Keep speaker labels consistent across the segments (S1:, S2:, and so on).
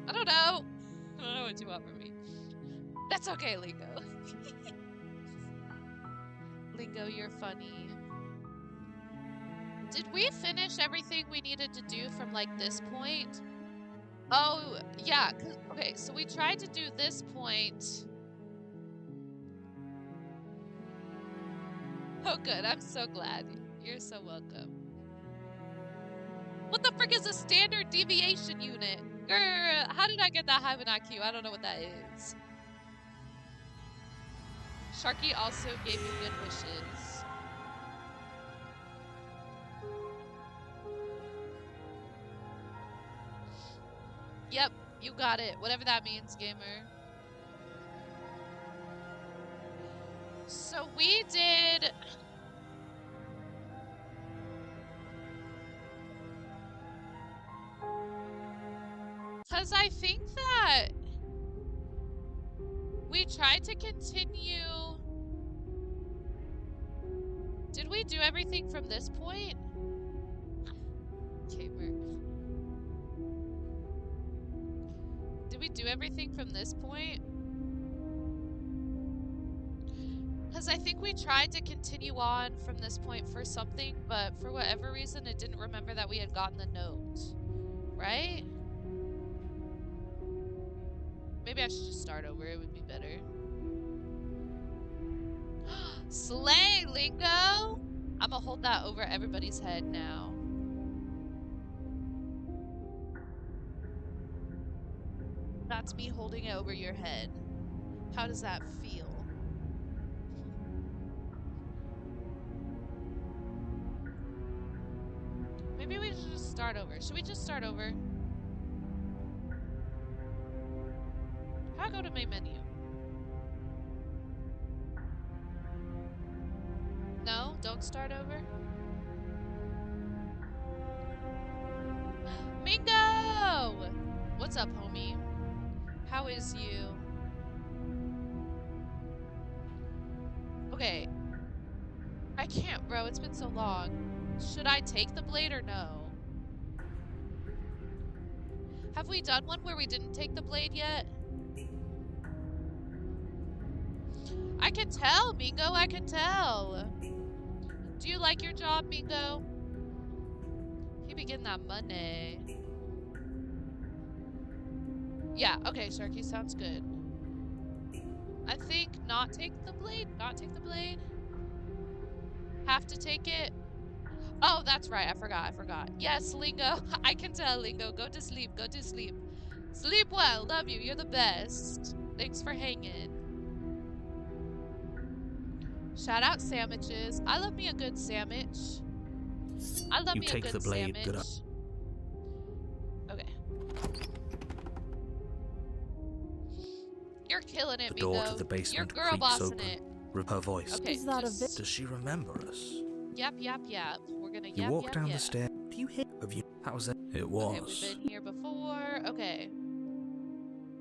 S1: I don't know. I don't know what you want from me. That's okay, Lingo. Lingo, you're funny. Did we finish everything we needed to do from, like, this point? Oh, yeah. Okay, so we tried to do this point. Oh, good. I'm so glad. You're so welcome. What the frick is a standard deviation unit? Grr, how did I get that high of an IQ? I don't know what that is. Sharky also gave me good wishes. Yep, you got it. Whatever that means, gamer. So we did... Because I think that we tried to continue... Did we do everything from this point? Gamer. Did we do everything from this point? Because I think we tried to continue on from this point for something, but for whatever reason, it didn't remember that we had gotten the note. Right? Maybe I should just start over. It would be better. Slay, Lingo! I'm gonna hold that over everybody's head now. That's me holding it over your head. How does that feel? Maybe we should just start over. Should we just start over? How do I go to main menu? No? Don't start over? Mingo! What's up, homie? How is you? Okay. I can't, bro. It's been so long. Should I take the blade or no? Have we done one where we didn't take the blade yet? I can tell, Mingo. I can tell. Do you like your job, Mingo? You be getting that money. Yeah, okay, Sharky, sounds good. I think not take the blade? Not take the blade? Have to take it? Oh, that's right, I forgot. Yes, Lingo, I can tell, Lingo. Go to sleep, go to sleep. Sleep well, love you, you're the best. Thanks for hanging. Shout out sandwiches. I love me a good sandwich. I love me a good sandwich. Okay. You're killing it, Mingo.
S2: The door to the basement
S1: You're girl bossing
S2: open.
S1: it.
S2: Her voice.
S1: Okay,
S2: Does she remember us?
S1: Yep. We're gonna
S2: You walk down the stairs. Do you hear? Have you? How was it? It was.
S1: Okay, we've been here before. Okay.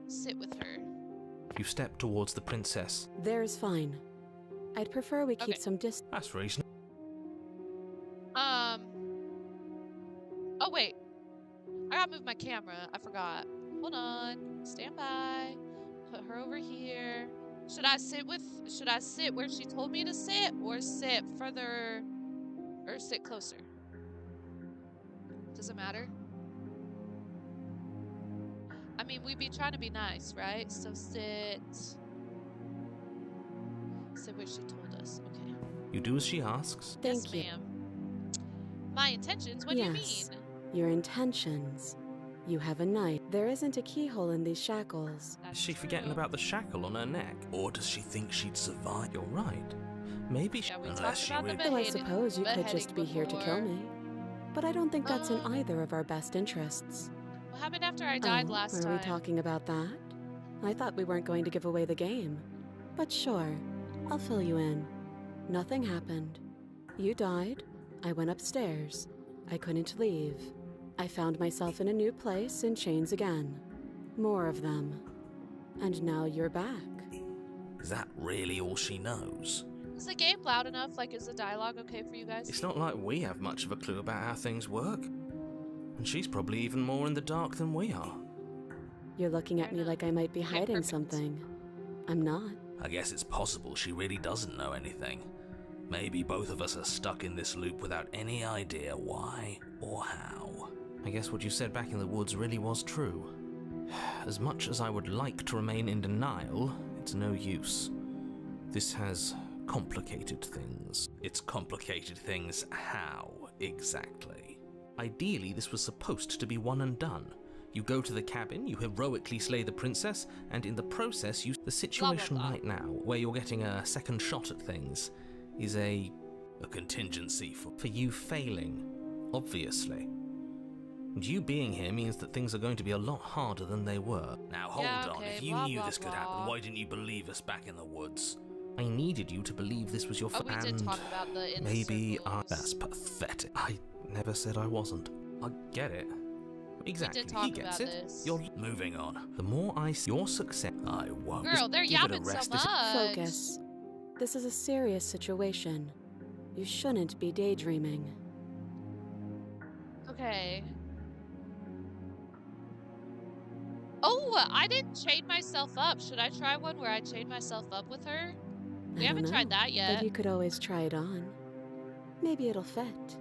S1: Sit with her.
S2: You step towards the princess.
S3: There's fine. I'd prefer we keep some distance.
S2: That's reasonable.
S1: Oh wait. I gotta move my camera. I forgot. Hold on. Stand by. Put her over here. Should I sit where she told me to sit, or sit further, or sit closer? Does it matter? I mean, we'd be trying to be nice, right? So sit where she told us. Okay.
S2: You do as she asks.
S3: Thank you.
S1: Yes, ma'am. My intentions? What do you mean?
S3: Your intentions. You have a knife. There isn't a keyhole in these shackles.
S2: Is she forgetting about the shackle on her neck? Or does she think she'd survive? You're right. Maybe she...
S1: Unless she really...
S3: Though I suppose you could just be here to kill me. But I don't think that's in either of our best interests.
S1: What happened after I died last time?
S3: Were we talking about that? I thought we weren't going to give away the game. But sure, I'll fill you in. Nothing happened. You died. I went upstairs. I couldn't leave. I found myself in a new place in chains again. More of them. And now you're back.
S2: Is that really all she knows?
S1: Is the game loud enough? Like, is the dialogue okay for you guys?
S2: It's not like we have much of a clue about how things work. And she's probably even more in the dark than we are.
S3: You're looking at
S1: Fair
S3: me
S1: enough.
S3: like I might be
S1: Okay,
S3: hiding
S1: perfect.
S3: something. I'm not.
S2: I guess it's possible she really doesn't know anything. Maybe both of us are stuck in this loop without any idea why or how. I guess what you said back in the woods really was true. As much as I would like to remain in denial, it's no use. This has complicated things. It's complicated things how, exactly? Ideally, this was supposed to be one and done. You go to the cabin, you heroically slay the princess, and in the process, the situation
S1: blah.
S2: right now, where you're getting a second shot at things, is a contingency for you failing, obviously. And you being here means that things are going to be a lot harder than they were. Now hold
S1: Yeah,
S2: on,
S1: okay,
S2: if you
S1: blah,
S2: knew
S1: blah,
S2: this could
S1: blah.
S2: happen, why didn't you believe us back in the woods? I needed you to believe this was your
S1: Oh, we did talk about the inner
S2: maybe
S1: circles.
S2: that's pathetic. I never said I wasn't. I get it. Exactly,
S1: We did talk
S2: he gets
S1: about
S2: it.
S1: this.
S2: You're moving on. The more I see your success, I won't.
S1: Girl, they're
S2: Give it a
S1: yapping so
S2: rest.
S1: much.
S3: Focus. This is a serious situation. You shouldn't be daydreaming.
S1: Okay. Oh, I didn't chain myself up. Should I try one where I chain myself up with her? We
S3: I
S1: haven't
S3: don't
S1: tried
S3: know,
S1: that yet.
S3: But you could always try it on. Maybe it'll fit.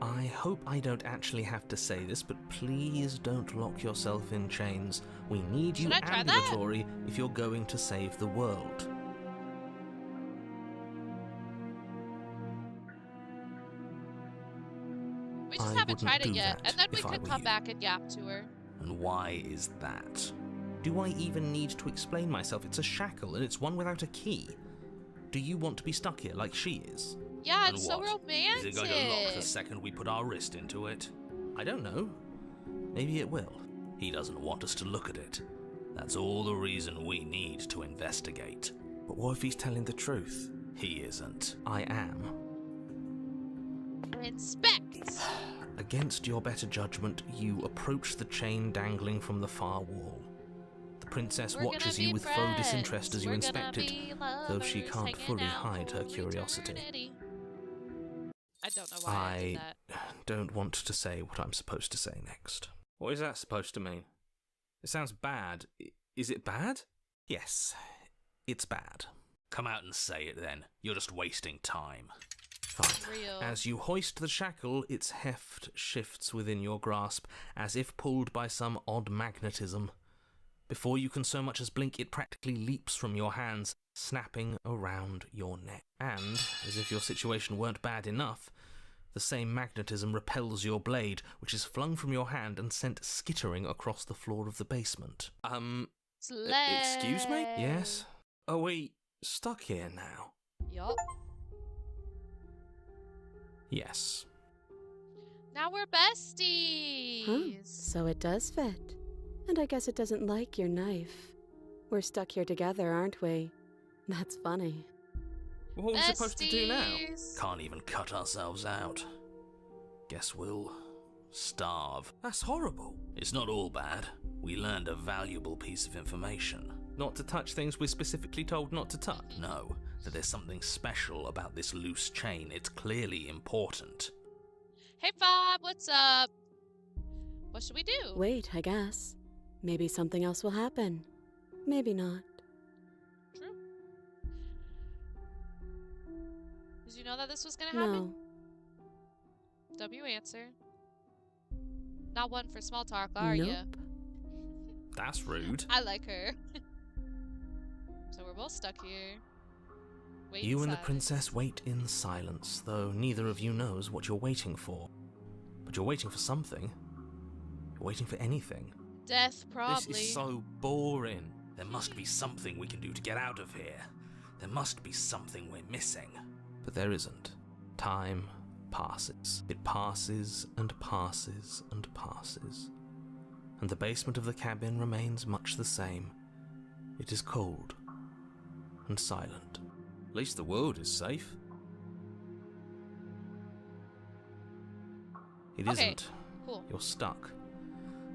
S2: I hope I don't actually have to say this, but please don't lock yourself in chains. We need you
S1: Should I try that?
S2: ambulatory if you're going to save the world.
S1: We just
S2: I
S1: haven't
S2: wouldn't
S1: tried it
S2: do
S1: yet.
S2: that
S1: And then we
S2: if I
S1: could
S2: were
S1: come
S2: you.
S1: back and yap to her.
S2: And why is that? Do I even need to explain myself? It's a shackle, and it's one without a key. Do you want to be stuck here like she is?
S1: Yeah,
S2: And
S1: it's so
S2: what?
S1: romantic.
S2: Is it going to lock the second we put our wrist into it? I don't know. Maybe it will. He doesn't want us to look at it. That's all the reason we need to investigate. But what if he's telling the truth? He isn't. I am.
S1: Inspect.
S2: Against your better judgment, you approach the chain dangling from the far wall. The princess
S1: We're
S2: watches
S1: gonna
S2: you
S1: be
S2: with faux disinterest
S1: friends.
S2: as you
S1: We're
S2: inspect
S1: gonna
S2: it,
S1: be
S2: though she
S1: lovers,
S2: can't
S1: hanging
S2: fully
S1: out
S2: hide her
S1: for
S2: curiosity.
S1: eternity. I don't know why I did that.
S2: don't want to say what I'm supposed to say next. What is that supposed to mean? It sounds bad. Is it bad? Yes, it's bad. Come out and say it then. You're just wasting time. Fine.
S1: Real.
S2: As you hoist the shackle, its heft shifts within your grasp, as if pulled by some odd magnetism. Before you can so much as blink, it practically leaps from your hands, snapping around your neck. And, as if your situation weren't bad enough, the same magnetism repels your blade, which is flung from your hand and sent skittering across the floor of the basement. Excuse me? Yes? Are we stuck here now?
S1: Yup.
S2: Yes.
S1: Now we're besties.
S3: Huh? So it does fit. And I guess it doesn't like your knife. We're stuck here together, aren't we? That's funny.
S2: What are we supposed to do now?
S1: Besties.
S2: Can't even cut ourselves out. Guess we'll starve. That's horrible. It's not all bad. We learned a valuable piece of information. Not to touch things we're specifically told not to touch? No, that there's something special about this loose chain. It's clearly important.
S1: Hey, Bob, what's up? What should we do?
S3: Wait, I guess. Maybe something else will happen. Maybe not.
S1: True. Did you know that this was gonna happen?
S3: No.
S1: W answer. Not one for small talk, are
S3: Nope.
S1: you?
S2: That's rude.
S1: I like her. So we're both stuck here. Wait
S2: You
S1: in
S2: and the
S1: silence.
S2: princess wait in silence, though neither of you knows what you're waiting for. But you're waiting for something. You're waiting for anything.
S1: Death, probably.
S2: This is so boring. There must be something we can do to get out of here. There must be something we're missing. But there isn't. Time passes. It passes and passes and passes. And the basement of the cabin remains much the same. It is cold and silent. At least the world is safe. It
S1: Okay,
S2: isn't.
S1: cool.
S2: You're stuck.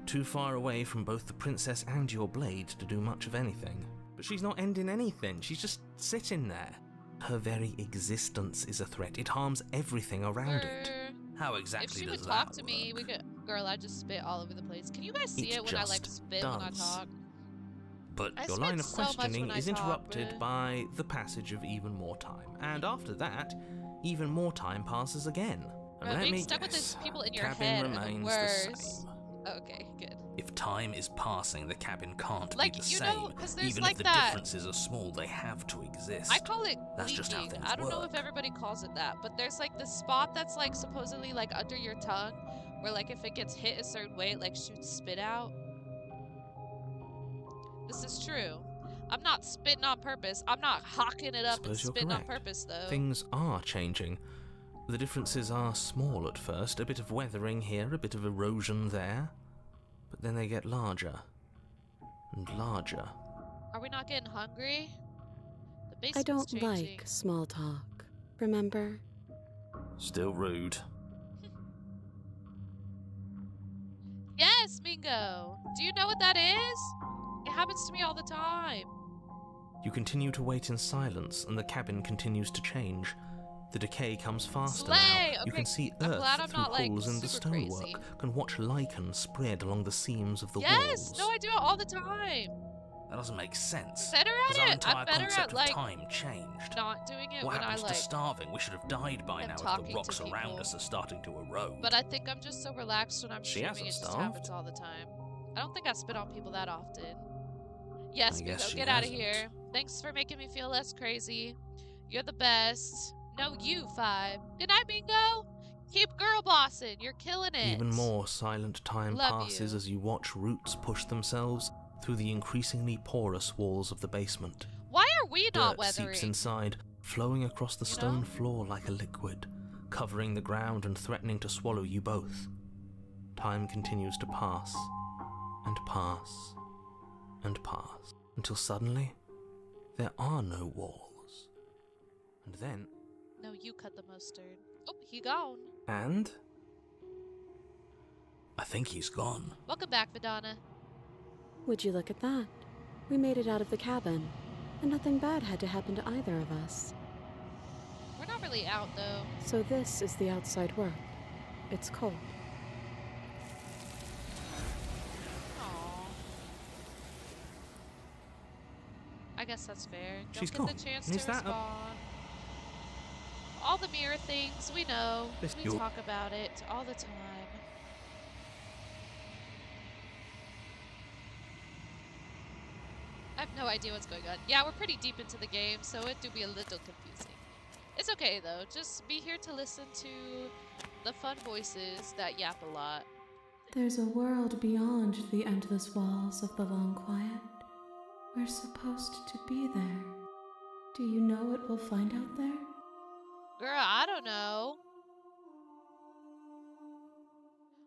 S2: Too far away from both the princess and your blade to do much of anything. But she's not ending anything, she's just sitting there. Her very existence is a threat. It harms everything around it. How
S1: If
S2: exactly
S1: she
S2: does
S1: would
S2: that
S1: talk to me, we
S2: work?
S1: could Girl, I just spit all over the place. Can you guys see
S2: It
S1: it when I like
S2: just
S1: spit when I
S2: does.
S1: talk?
S2: But
S1: I
S2: your
S1: spit
S2: line of
S1: so much
S2: questioning
S1: when I
S2: is
S1: talk,
S2: interrupted
S1: bruh.
S2: by the passage of even more time. And after that, even more time passes again. And
S1: Bro,
S2: let
S1: being
S2: me
S1: stuck with
S2: guess,
S1: these people in
S2: the
S1: your
S2: cabin
S1: head are the
S2: remains the
S1: worst.
S2: same.
S1: Okay, good.
S2: If time is passing, the cabin can't
S1: Like,
S2: be the
S1: you
S2: same.
S1: know, 'cause there's
S2: Even
S1: like
S2: if the
S1: that-
S2: differences are small, they have to exist.
S1: I call it
S2: That's just how
S1: leaking.
S2: things
S1: I don't know if
S2: work.
S1: everybody calls it that, but there's like this spot that's like supposedly like under your tongue, where like if it gets hit a certain way, it like shoots spit out. This is true. I'm not spitting on purpose. I'm not hawking it up and
S2: Suppose you're
S1: spitting on
S2: correct.
S1: purpose though.
S2: Things are changing. The differences are small at first, a bit of weathering here, a bit of erosion there. But then they get larger and larger.
S1: Are we not getting hungry? The
S3: I
S1: basement's
S3: don't
S1: changing.
S3: like small talk. Remember?
S2: Still rude.
S1: Yes, Mingo! Do you know what that is? It happens to me all the time.
S2: You continue to wait in silence, and the cabin continues to change. The decay comes faster
S1: Slay!
S2: now.
S1: Okay,
S2: You can see
S1: I'm
S2: earth
S1: glad I'm
S2: through
S1: not, like,
S2: holes in the
S1: super crazy.
S2: stonework, can watch lichen spread along the seams of the
S1: Yes!
S2: walls.
S1: No, I do it all the time.
S2: That doesn't make sense.
S1: Better
S2: Has
S1: at
S2: our
S1: it.
S2: entire
S1: I'm better
S2: concept
S1: at, like,
S2: of time changed?
S1: not doing it
S2: What
S1: when I,
S2: happens
S1: like...
S2: to starving? We should have died by
S1: am
S2: now if
S1: talking
S2: the
S1: to
S2: rocks around
S1: people.
S2: us are starting to erode.
S1: But I think I'm just so relaxed when I'm
S2: She
S1: streaming,
S2: hasn't
S1: it just
S2: starved.
S1: happens all the time. I don't think I spit on people that often. Yes,
S2: I guess
S1: Mingo,
S2: she
S1: get out of
S2: hasn't.
S1: here. Thanks for making me feel less crazy. You're the best. No, you, Five. Good night, Mingo. Keep girl bossing. You're killing it.
S2: Even more silent time
S1: Love
S2: passes
S1: you.
S2: as you watch roots push themselves through the increasingly porous walls of the basement.
S1: Why are we not
S2: Dirt seeps
S1: weathering?
S2: inside, flowing across the
S1: You
S2: stone
S1: know?
S2: floor like a liquid, covering the ground and threatening to swallow you both. Time continues to pass, and pass, and pass, until suddenly, there are no walls. And then,
S1: No, you cut the mustard. Oh, he gone.
S2: and... I think he's gone.
S1: Welcome back, Vidana.
S3: Would you look at that? We made it out of the cabin, and nothing bad had to happen to either of us.
S1: We're not really out, though.
S3: So this is the outside world. It's cold.
S1: Aww. I guess that's fair. Don't
S2: She's
S1: get
S2: gone.
S1: the chance
S2: And
S1: to
S2: is that a-
S1: respawn. All the mirror things, we know.
S2: This-
S1: We
S2: you're-
S1: talk about it all the time. I have no idea what's going on. Yeah, we're pretty deep into the game, so it do be a little confusing. It's okay, though. Just be here to listen to the fun voices that yap a lot.
S4: There's a world beyond the endless walls of the long quiet. We're supposed to be there. Do you know what we'll find out there?
S1: Girl, I don't know.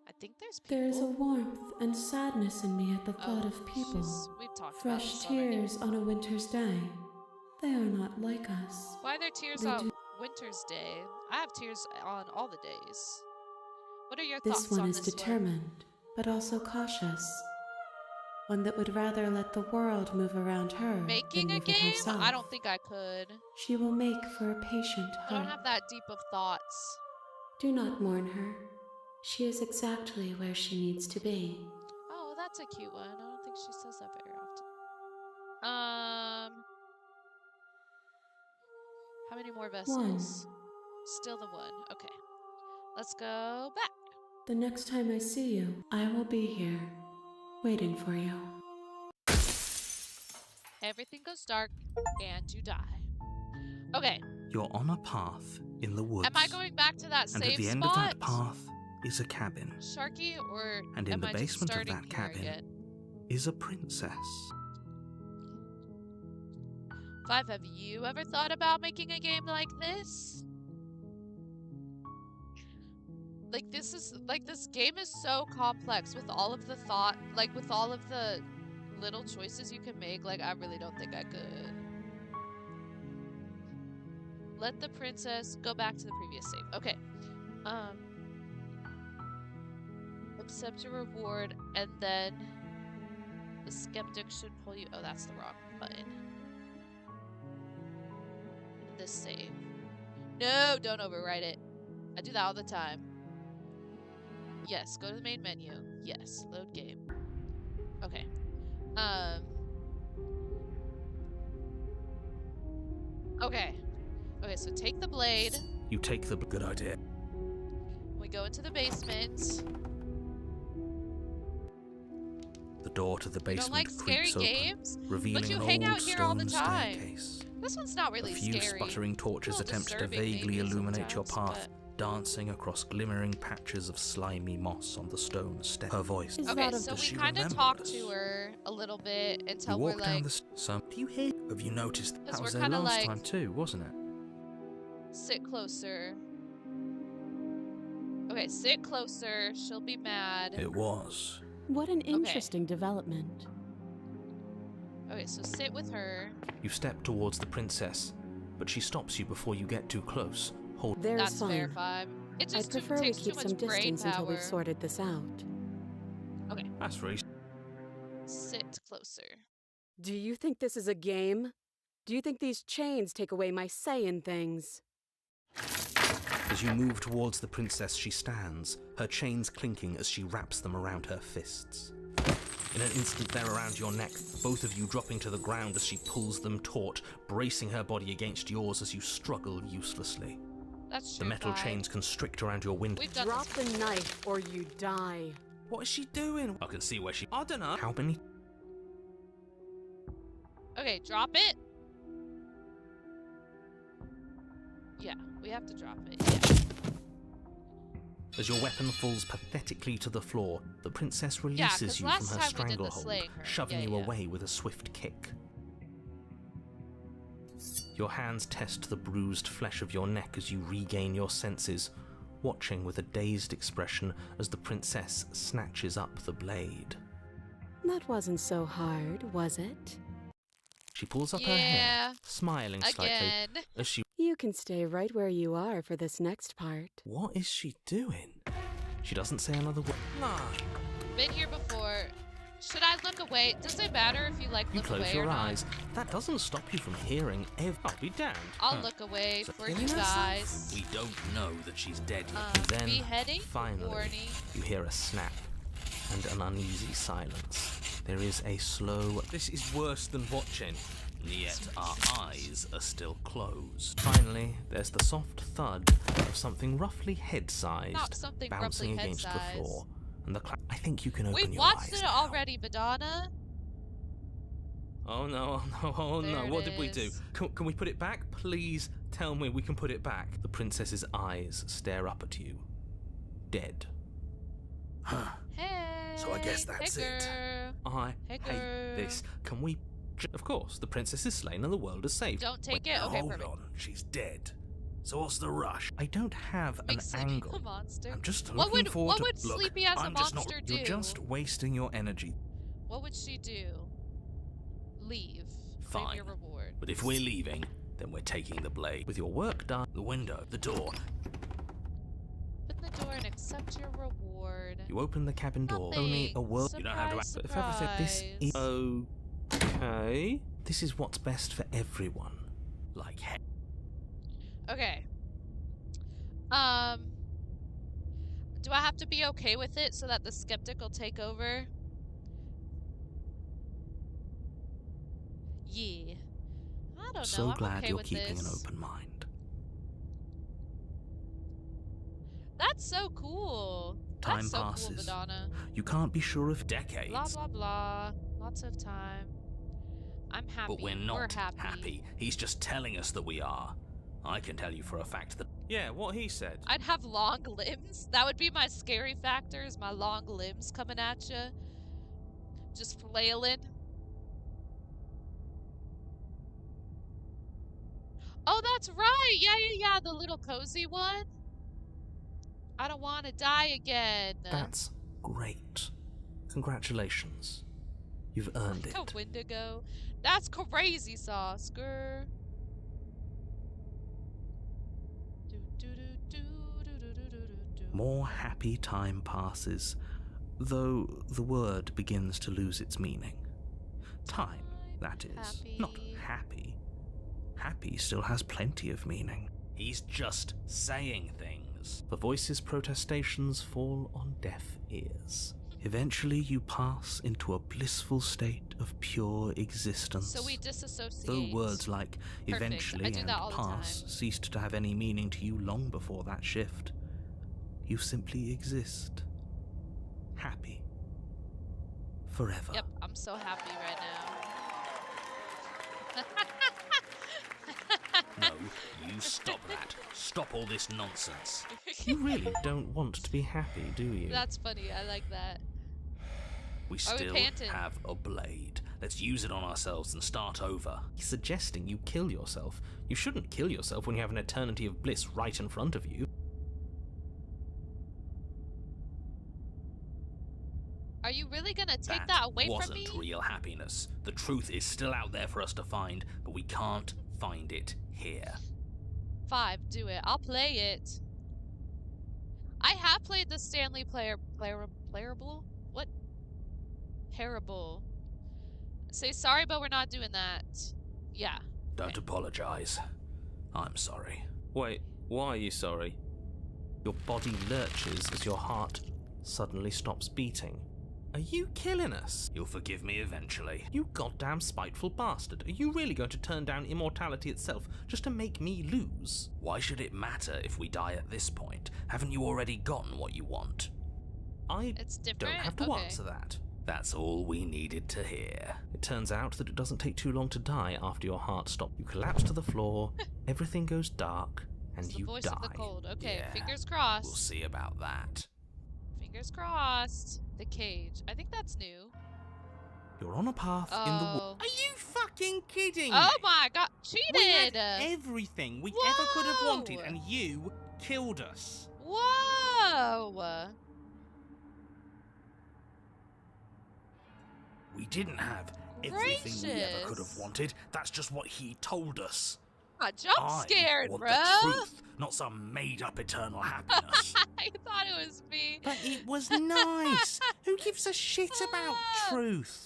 S1: I think there's people.
S4: There's a warmth and sadness in me at the thought of people.
S1: We've talked about
S4: Fresh
S1: this already.
S4: tears on a winter's day. They are not like us.
S1: Why are there tears
S4: They
S1: on
S4: do-
S1: Winter's Day? I have tears on all the days. What are your
S4: This
S1: thoughts
S4: one
S1: on
S4: is
S1: this
S4: determined, but also cautious. One that would rather let the world move around her
S1: Making
S4: than
S1: a
S4: move it
S1: game?
S4: herself.
S1: I don't think I could.
S4: She will make for a patient
S1: I don't
S4: heart.
S1: have that deep of thoughts.
S4: Do not mourn her. She is exactly where she needs to be.
S1: Oh, that's a cute one. I don't think she says that very often. How many more vessels? Still the one. Okay. Let's go back.
S4: The next time I see you, I will be here, waiting for you.
S1: Everything goes dark and you die. Okay.
S2: You're on a path in the woods.
S1: Am I going back to that
S2: And
S1: same
S2: at the end
S1: spot?
S2: of that path is a cabin.
S1: Sharky, or
S2: And in
S1: am
S2: the
S1: I just
S2: basement of
S1: starting
S2: that
S1: here
S2: cabin
S1: again?
S2: is a princess.
S1: Five, have you ever thought about making a game like this? Like this game is so complex with all of the thought, like with all of the little choices you can make. Like, I really don't think I could. Let the princess go back to the previous save. Okay. Accept your reward, and then the skeptic should pull you. Oh, that's the wrong button. This save. No, don't overwrite it. I do that all the time. Yes, go to the main menu. Yes, load game. Okay. Okay. Okay, so take the blade.
S2: You take the good idea.
S1: We go into the basement.
S2: The door to the
S1: You don't
S2: basement
S1: like scary
S2: creaks open,
S1: games?
S2: revealing
S1: But you
S2: an
S1: hang
S2: old
S1: out here all the
S2: stone
S1: time.
S2: staircase.
S1: This one's not really
S2: A few
S1: scary.
S2: sputtering torches
S1: A little
S2: attempt to
S1: disturbing
S2: vaguely
S1: maybe
S2: illuminate your
S1: sometimes,
S2: path, dancing across glimmering patches of slimy moss on the stone step. Her voice.
S3: Is
S1: Okay,
S3: that a-
S1: so
S2: Does
S1: we
S2: she
S1: kind of
S2: remember
S1: talk
S2: us?
S1: to her a little bit
S2: You
S1: until we're
S2: walk down
S1: like,
S2: the some. Do you hear? Have you noticed?
S1: Because
S2: That was
S1: we're
S2: there
S1: kinda
S2: last
S1: like-
S2: time too, wasn't it?
S1: sit closer. Okay, sit closer. She'll be mad.
S2: It was.
S3: What an interesting development.
S1: Okay, so sit with her.
S2: You step towards the princess, but she stops you before you get too close. Hold.
S3: There's
S1: That's fair,
S3: fine.
S1: Five. It
S3: I'd
S1: just
S3: prefer we
S1: takes
S3: keep
S1: too
S3: some
S1: much brain
S3: distance until we've
S1: power.
S3: sorted this out.
S2: That's really.
S1: Sit closer.
S3: Do you think this is a game? Do you think these chains take away my say in things?
S2: As you move towards the princess, she stands, her chains clinking as she wraps them around her fists. In an instant, they're around your neck, both of you dropping to the ground as she pulls them taut, bracing her body against yours as you struggle uselessly.
S1: That's
S2: The
S1: true,
S2: metal
S1: Five.
S2: chains constrict around your window.
S1: We've done
S3: Drop
S1: this.
S3: the knife or you die.
S2: What is she doing? I can see where she. I don't know. How many?
S1: Okay, drop it. Yeah, we have to drop it. Yeah.
S2: As your weapon falls pathetically to the floor, the princess
S1: 'cause
S2: releases you from
S1: last
S2: her
S1: time we did the
S2: stranglehold,
S1: slaying her.
S2: shoving
S1: Yeah,
S2: you
S1: yeah.
S2: away with a swift kick. Your hands test the bruised flesh of your neck as you regain your senses, watching with a dazed expression as the princess snatches up the blade.
S3: That wasn't so hard, was it?
S2: She pulls up her
S1: Yeah,
S2: hair, smiling slightly
S1: again.
S2: as she...
S3: You can stay right where you are for this next part.
S2: What is she doing? She doesn't say another word. Nah.
S1: Been here before. Should I look away? Does it matter if you like
S2: You
S1: look
S2: close
S1: away
S2: your
S1: or not?
S2: eyes. That doesn't stop you from hearing I'll be damned.
S1: I'll look away
S2: So
S1: for
S2: killing
S1: you
S2: herself?
S1: guys.
S2: We don't know that she's dead yet. Then,
S1: Beheading?
S2: finally,
S1: Warning.
S2: you hear a snap and an uneasy silence. There is a slow... This is worse than watching. Yet our eyes are still closed. Finally, there's the soft thud of something roughly
S1: Not
S2: head-sized
S1: something
S2: bouncing
S1: roughly
S2: against the
S1: head-sized.
S2: floor. And I think you can open
S1: We've
S2: your
S1: watched
S2: eyes
S1: it
S2: now.
S1: already, Madonna.
S2: Oh no, oh no, oh
S1: There
S2: no,
S1: it
S2: what did we do?
S1: is.
S2: Can we put it back? Please tell me we can put it back. The princess's eyes stare up at you. Dead. Huh.
S1: Hey.
S2: So I guess that's
S1: hey,
S2: it.
S1: girl.
S2: I
S1: Hey,
S2: hate
S1: girl.
S2: this. Can we... Of course, the princess is slain and the world is saved.
S1: Don't take
S2: Wait,
S1: it? Okay,
S2: hold
S1: perfect.
S2: on, she's dead. So what's the rush? I don't have an
S1: Makes Sleepy
S2: angle.
S1: a monster.
S2: I'm just
S1: What
S2: looking
S1: would-
S2: forward
S1: what
S2: to...
S1: would
S2: Look,
S1: Sleepy as a
S2: I'm just
S1: monster
S2: not...
S1: do?
S2: You're just wasting your energy.
S1: What would she do? Leave.
S2: Fine.
S1: Claim your reward.
S2: But if we're leaving, then we're taking the blade. With your work done, the window, the door.
S1: Open the door and accept your reward.
S2: You open the cabin door.
S1: Nothing.
S2: Only a world. You don't have to.
S1: Surprise,
S2: But if I said this is
S1: surprise.
S2: okay. This is what's best for everyone. Like heck.
S1: Okay. Do I have to be okay with it so that the skeptic will take over? Yeah. I don't know.
S2: So
S1: I'm
S2: glad
S1: okay
S2: you're
S1: with
S2: keeping an
S1: this.
S2: open mind.
S1: That's so cool.
S2: Time
S1: That's so
S2: passes.
S1: cool, Madonna.
S2: You can't be sure of decades.
S1: Blah blah blah. Lots of time. I'm happy.
S2: But we're not
S1: happy.
S2: He's just telling us that we are. I can tell you for a fact that. Yeah, what he said.
S1: I'd have long limbs. That would be my scary factor, is my long limbs coming at you. Just flailing. Oh, that's right. Yeah. The little cozy one. I don't want to die again.
S2: That's great. Congratulations. You've earned
S1: Go
S2: it.
S1: Wendigo. That's crazy sauce, girl.
S2: More happy time passes, though the word begins to lose its meaning. Time, that is.
S1: Happy.
S2: Not happy. Happy still has plenty of meaning. He's just saying things. pressures. The voice's protestations fall on deaf ears. Eventually, you pass into a blissful state of pure existence.
S1: So we disassociate.
S2: Though words like eventually
S1: I do
S2: and
S1: that all the
S2: pass
S1: time.
S2: ceased to have any meaning to you long before that shift, you simply exist. Happy. Forever.
S1: Yep, I'm so happy right now.
S2: No, you stop that. Stop all this nonsense. You really don't want to be happy, do you?
S1: That's funny. I like that.
S2: We
S1: Are we
S2: still
S1: panting?
S2: have a blade. Let's use it on ourselves and start over. He's suggesting you kill yourself. You shouldn't kill yourself when you have an eternity of bliss right in front of you.
S1: Are you really gonna take that away from me?
S2: Wasn't real happiness. The truth is still out there for us to find, but we can't find it here.
S1: 5, do it. I'll play it. I have played the Stanley Playable? What? Parable. Say sorry, but we're not doing that. Yeah.
S2: Don't apologize. I'm sorry.
S5: Wait, why are you sorry?
S2: Your body lurches as your heart suddenly stops beating.
S5: Are you killing us?
S2: You'll forgive me eventually.
S5: You goddamn spiteful bastard. Are you really going to turn down immortality itself just to make me lose?
S2: Why should it matter if we die at this point? Haven't you already gotten what you want?
S5: I
S1: It's different.
S5: don't have to
S1: Okay.
S5: answer that.
S2: That's all we needed to hear.
S5: It turns out that it doesn't take too long to die after your heart stops. You collapse to the floor, everything goes dark, and
S1: It's the
S5: you
S1: voice
S5: die.
S1: of the cold. Okay,
S2: Yeah,
S1: fingers crossed.
S2: We'll see about that.
S1: Fingers crossed. The cage. I think that's new.
S5: You're on a path in the
S1: Oh.
S5: Are you fucking kidding
S1: Oh my god.
S5: We had
S1: Cheated!
S5: everything we ever could have wanted,
S1: Whoa!
S5: and you killed us.
S1: Whoa!
S2: We didn't have everything we ever could have
S1: Gracious.
S2: wanted. That's just what he told us.
S1: I jump
S2: I
S1: scared,
S2: want
S1: bro.
S2: the truth, not some made-up eternal happiness.
S1: I thought it was me.
S5: But it was nice. Who gives a shit about truth?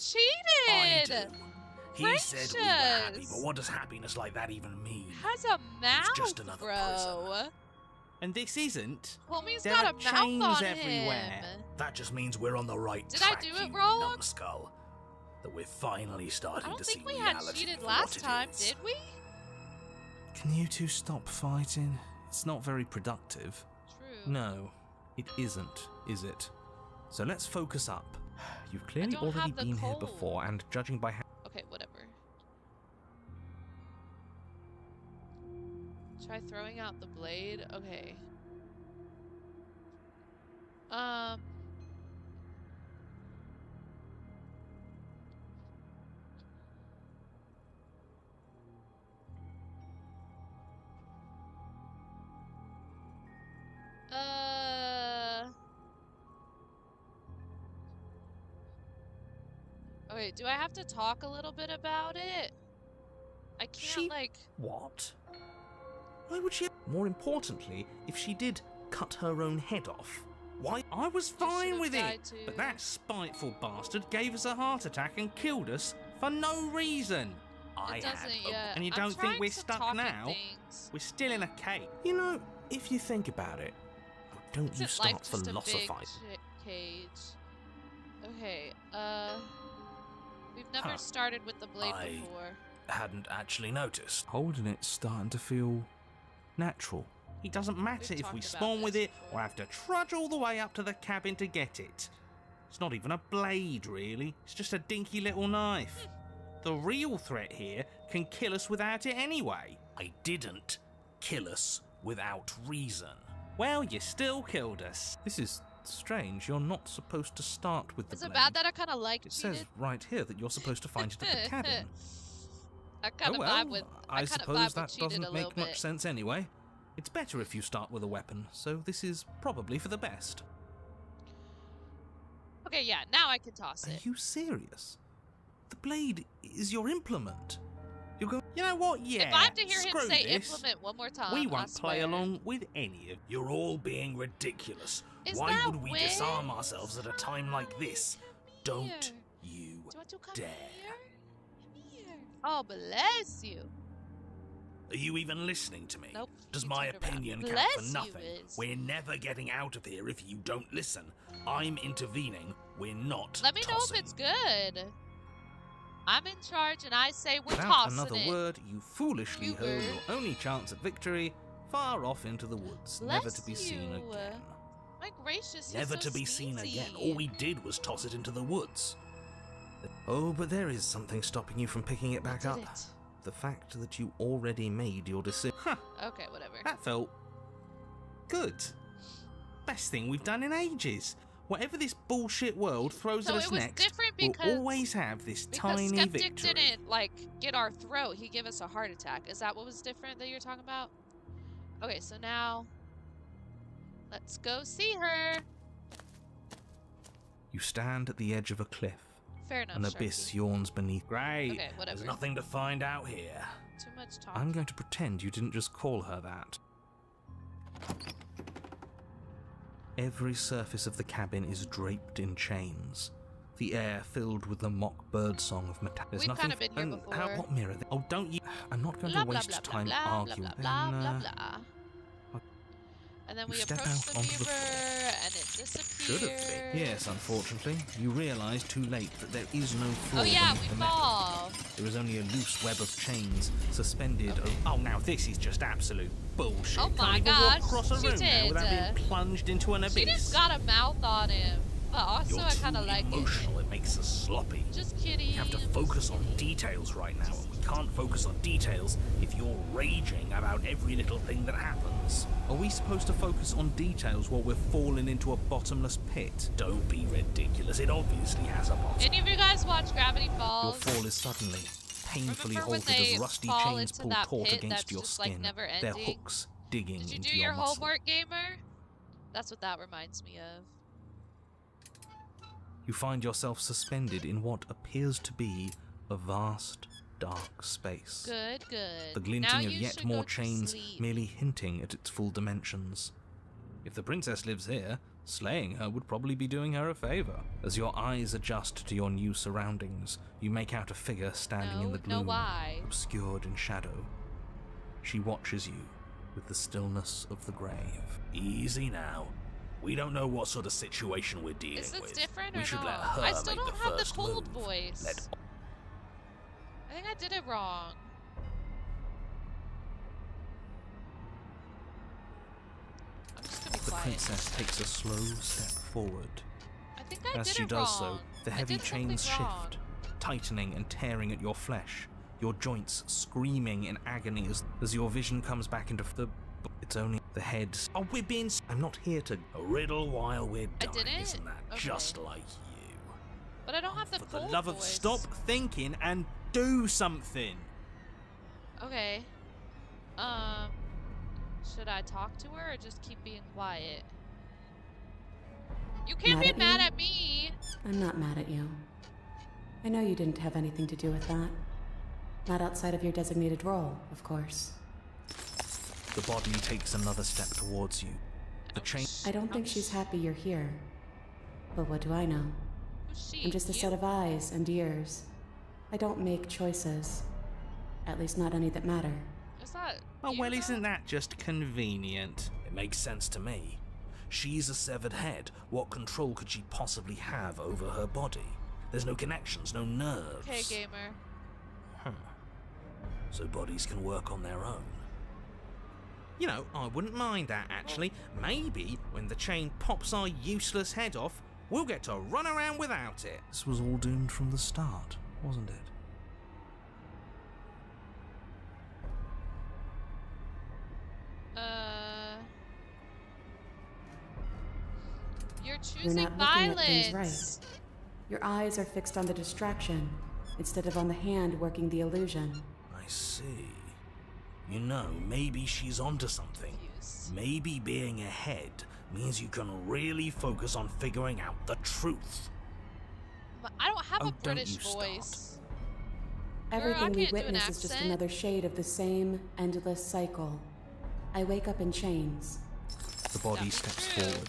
S2: I
S1: Cheated!
S2: do. He said we were happy,
S1: Gracious.
S2: but what does happiness like that even mean?
S1: Has a mouth,
S2: just another
S1: bro.
S5: And this isn't.
S1: Homie's
S5: There
S1: got
S5: are
S1: a mouth
S5: chains
S1: on
S5: everywhere.
S1: him.
S2: That just means we're on the right
S1: Did I
S2: track,
S1: do it
S2: you
S1: wrong?
S2: numbskull. That we're finally
S1: I
S2: starting
S1: don't
S2: to
S1: think
S2: see
S1: we had
S2: reality
S1: cheated
S2: for
S1: last
S2: what it
S1: time,
S2: is.
S1: did we?
S5: Can you two stop fighting? It's not very productive.
S1: True.
S5: No, it isn't, is it? So let's focus up. You've clearly
S1: don't
S5: already
S1: have the
S5: been here
S1: cold.
S5: before, and judging by how
S1: Okay, whatever. Try throwing out the blade. Okay. Okay, do I have to talk a little bit about it? I can't,
S5: She-
S1: like...
S5: What? Why would she? More importantly, if she did cut her own head off, why? I was fine
S1: should've
S5: with it,
S1: died too.
S5: but that spiteful bastard gave us a heart attack and killed us for no reason.
S2: I
S1: It
S2: had
S1: doesn't
S2: a-
S1: yet.
S5: And you
S1: I'm
S5: don't think
S1: trying
S5: we're
S1: to
S5: stuck
S1: talk in
S5: now?
S1: things.
S5: We're still in a cave. You know, if you think about it, don't you
S1: Isn't life
S5: start
S1: just a big
S5: philosophizing.
S1: cage? Okay, we've never
S5: Huh.
S1: started with the blade
S2: I-
S1: before.
S2: Hadn't actually noticed.
S5: Holding it's starting to feel natural. It doesn't matter
S1: We've
S5: if we
S1: talked about
S5: spawn with
S1: this
S5: it or have to trudge all the way up to the cabin to get it. It's not even a blade, really. It's just a dinky little knife. The real threat here can kill us without it anyway.
S2: I didn't kill us without reason.
S5: Well, you still killed us. This is strange. You're not supposed to start with the
S1: Is it
S5: blade.
S1: bad that I kind of like
S5: It
S1: cheated?
S5: says right here that you're supposed to find it at the cabin.
S1: I kind of
S5: Oh well,
S1: vibe with.
S5: I
S1: kinda
S5: suppose
S1: vibe with
S5: that
S1: cheated
S5: doesn't
S1: a little
S5: make much
S1: bit.
S5: sense anyway. It's better if you start with a weapon, so this is probably for the best.
S1: Okay, yeah, now I can toss
S5: Are
S1: it.
S5: you serious? The blade is your implement. You're going. You know what? Yeah.
S1: If I have to hear him
S5: screw
S1: say
S5: this.
S1: implement one more time,
S5: we
S1: I
S5: won't play
S1: swear.
S5: along with any of.
S2: You're all being ridiculous.
S1: Is
S2: Why
S1: that
S2: would we
S1: Win?
S2: disarm ourselves at a time like this? Don't
S1: Here.
S2: you
S1: Do you want to come
S2: dare.
S1: here? Come here. Oh, bless you.
S2: Are you even listening to me?
S1: Nope,
S2: Does
S1: you
S2: my
S1: turned around.
S2: opinion count
S1: Bless
S2: for
S1: you,
S2: nothing?
S1: Liz.
S2: We're never getting out of here if you don't listen. I'm intervening. We're not
S1: Let me know
S2: tossing.
S1: if it's good. I'm in charge, and I say we're
S5: Without
S1: tossing
S5: another
S1: it.
S5: word, you foolishly
S1: You
S5: hurl
S1: were.
S5: your only chance at victory far off into the woods, never to be
S1: Bless
S5: seen
S1: you.
S5: again.
S1: My gracious, you're
S2: Never
S1: so
S2: to be seen
S1: sneezy.
S2: again. All we did was toss it into the woods.
S5: Oh, but there is something stopping you from picking it back
S1: Did
S5: up.
S1: it?
S5: The fact that you already made your decision. Huh,
S1: Okay, whatever.
S5: that felt good. Best thing we've done in ages. Whatever this bullshit world throws
S1: So
S5: at us
S1: it was
S5: next,
S1: different
S5: we'll
S1: because
S5: always have this
S1: Because
S5: tiny
S1: Skeptic
S5: victory.
S1: didn't, like, get our throat. He gave us a heart attack. Is that what was different that you're talking about? Okay, so now... Let's go see her.
S5: You stand at the edge of a cliff.
S1: Fair enough,
S5: An abyss
S1: Sharky.
S5: yawns beneath. Great.
S1: Okay, whatever.
S2: There's nothing to find out here.
S1: Too much talk.
S5: I'm going to pretend you didn't just call her that. Every surface of the cabin is draped in chains. The air filled with the mock bird song of metal. There's
S1: We've
S5: nothing.
S1: kinda been here
S5: and
S1: before.
S5: What mirror? Oh, don't you? I'm not going
S1: Blah,
S5: to
S1: blah,
S5: waste
S1: blah, blah,
S5: time
S1: blah,
S5: arguing.
S1: blah, blah,
S5: Then,
S1: blah, blah. And then
S5: you
S1: we
S5: step
S1: approach
S5: out
S1: the
S5: onto
S1: mirror,
S5: the
S1: and it disappears.
S5: should have been. Yes, unfortunately, you realise too late that there is no floor
S1: Oh yeah,
S5: beneath
S1: we
S5: the metal.
S1: fall.
S5: There is only a loose web of chains suspended. Oh, now this is just absolute bullshit.
S1: Oh my
S5: Can't even walk
S1: gosh,
S5: across a
S1: she
S5: room now
S1: did.
S5: without being plunged into an abyss.
S1: She just got a mouth on him. But also,
S2: You're
S1: I
S2: too
S1: kind of like it.
S2: emotional. It makes us sloppy.
S1: Just kidding.
S2: We have to focus on details right now, and we can't focus on details if you're raging about every little thing that happens.
S5: Are we supposed to focus on details while we're falling into a bottomless pit?
S2: Don't be ridiculous. It obviously has a bottom.
S1: Any of you guys watch Gravity
S5: Your
S1: Falls?
S5: fall is suddenly, painfully
S1: Remember when
S5: halted
S1: they
S5: as rusty
S1: fall
S5: chains
S1: into
S5: pull
S1: that
S5: taut
S1: pit
S5: against
S1: that's
S5: your
S1: just, like,
S5: skin,
S1: never
S5: their
S1: ending?
S5: hooks digging
S1: Did you
S5: into
S1: do your
S5: muscle.
S1: homework, gamer? That's what that reminds me of.
S5: You find yourself suspended in what appears to be a vast, dark space.
S1: Good, good.
S5: The
S1: Now
S5: glinting of
S1: you
S5: yet
S1: should
S5: more
S1: go to
S5: chains
S1: sleep.
S5: merely hinting at its full dimensions. If the princess lives here, slaying her would probably be doing her a favor. As your eyes adjust to your new surroundings, you make out a figure standing in the
S1: No,
S5: gloom,
S1: why?
S5: obscured in shadow. She watches you with the stillness of the grave.
S2: Easy now. We don't know what sort of situation we're dealing
S1: Is this
S2: with.
S1: different
S2: we
S1: or
S2: should
S1: no?
S2: let her
S1: I still
S2: make
S1: don't
S2: the
S1: have the
S2: first
S1: cold
S2: move.
S1: voice.
S2: Let
S1: I think I did it wrong. I'm just gonna be
S5: The
S1: quiet.
S5: princess takes a slow step forward.
S1: I think I
S5: As
S1: did
S5: she
S1: it
S5: does
S1: wrong.
S5: so, the
S1: I
S5: heavy
S1: did something
S5: chains
S1: wrong.
S5: shift, tightening and tearing at your flesh, your joints screaming in agony as your vision comes back into the... It's only the head. Oh, we're being... I'm not here to...
S2: a riddle while we're
S1: I
S2: dying.
S1: didn't?
S2: Isn't that
S1: Okay.
S2: just like you?
S1: But I don't have the
S5: For the
S1: cold
S5: love of...
S1: voice.
S5: Stop thinking and do something!
S1: Okay. Should I talk to her or just keep being quiet? You can't
S3: Mad
S1: be
S3: at
S1: mad
S3: you?
S1: at me.
S3: I'm not mad at you. I know you didn't have anything to do with that. Not outside of your designated role, of course.
S5: The body takes another step towards you. The chain...
S3: I don't think she's happy you're here. But what do I know?
S1: Who's she?
S3: I'm just a
S1: You?
S3: set of eyes and ears. I don't make choices. At least not any that matter.
S1: Is that
S5: Oh,
S1: you
S5: well,
S1: now?
S5: isn't that just convenient?
S2: It makes sense to me. She's a severed head. What control could she possibly have over her body? There's no connections, no nerves.
S1: Okay, gamer.
S2: So bodies can work on their own.
S5: You know, I wouldn't mind that, actually. Maybe, when the chain pops our useless head off, we'll get to run around without it. This was all doomed from the start, wasn't it?
S1: You're
S3: You're
S1: choosing
S3: not looking at things
S1: violence.
S3: right. Your eyes are fixed on the distraction, instead of on the hand working the illusion.
S2: I see. You know, maybe she's onto something.
S1: Confused.
S2: Maybe being a head means you can really focus on figuring out the truth.
S1: But I don't have
S2: Oh,
S1: a
S2: don't
S1: British
S2: you start.
S1: voice. Girl, I
S3: Everything we
S1: can't do an
S3: witness is just
S1: accent.
S3: another shade of the same endless cycle. I wake up in chains.
S5: The body
S1: That'd be
S5: steps
S1: true.
S5: forward.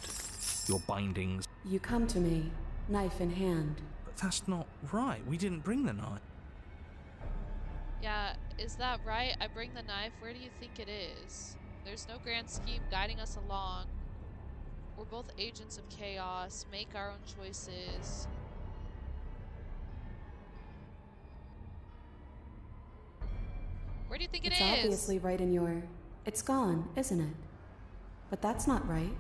S5: Your bindings.
S3: You come to me, knife in hand.
S5: But that's not right. We didn't bring the knife.
S1: Yeah, Is that right? I bring the knife. Where do you think it is? There's no grand scheme guiding us along. We're both agents of chaos. Make our own choices. Where do you think it is?
S3: It's obviously right in your... It's gone, isn't it? But that's not right.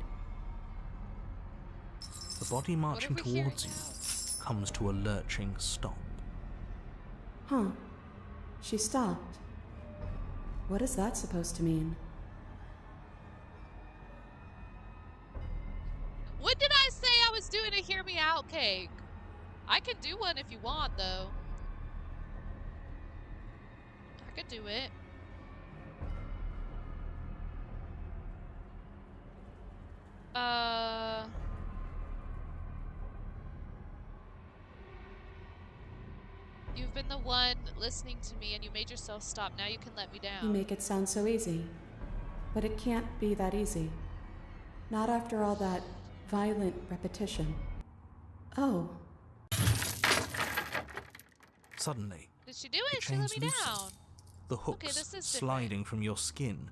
S5: The body marching
S1: What are we hearing
S5: towards you
S1: now?
S5: comes to a lurching stop.
S3: Huh. She stopped. What is that supposed to mean?
S1: When did I say I was doing a hear me out cake? I can do one if you want, though. I could do it. You've been the one listening to me and you made yourself stop. Now you can let me down.
S3: You make it sound so easy. But it can't be that easy. Not after all that violent repetition. Oh,
S5: Suddenly,
S1: Did she do
S5: the
S1: it? She let
S5: chains
S1: me
S5: loosen.
S1: down.
S5: The
S1: Okay,
S5: hooks
S1: this is
S5: sliding from your skin.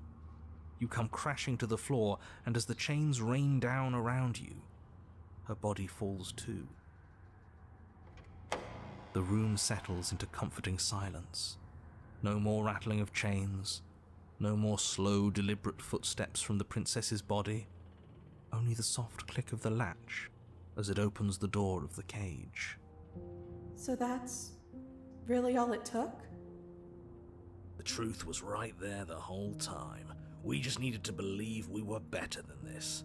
S5: You come crashing to the floor, and as the chains rain down around you, her body falls too. The room settles into comforting silence. No more rattling of chains, no more slow, deliberate footsteps from the princess's body, only the soft click of the latch as it opens the door of the cage.
S3: so that's really all it took?
S2: The truth was right there the whole time. We just needed to believe we were better than this.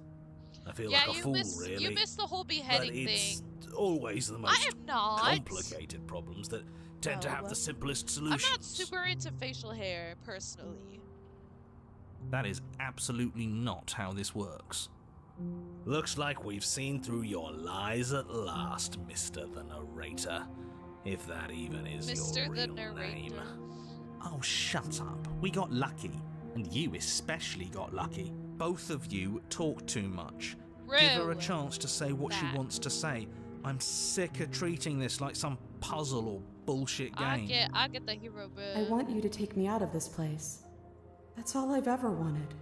S2: I feel
S1: Yeah,
S2: like a
S1: you
S2: fool,
S1: missed
S2: really.
S1: you missed the whole
S2: but
S1: beheading
S2: it's
S1: thing.
S2: always the
S1: I
S2: most
S1: am not.
S2: complicated problems that tend to have
S3: Oh.
S2: the simplest
S1: I'm
S2: solutions.
S1: not super into facial hair, personally.
S5: That is absolutely not how this works.
S2: Looks like we've seen through your lies at last, Mr. the Narrator. If that even is
S1: Mr.
S2: your
S1: the
S2: real name.
S1: Narrator.
S5: Oh, shut up. We got lucky. And you especially got lucky. Both of you talk too much. Give her a
S1: Rude.
S5: chance to say what she
S1: That.
S5: wants to say. I'm sick of treating this like some puzzle or bullshit game.
S1: I get the hero, bro.
S3: I want you to take me out of this place. That's all I've ever wanted.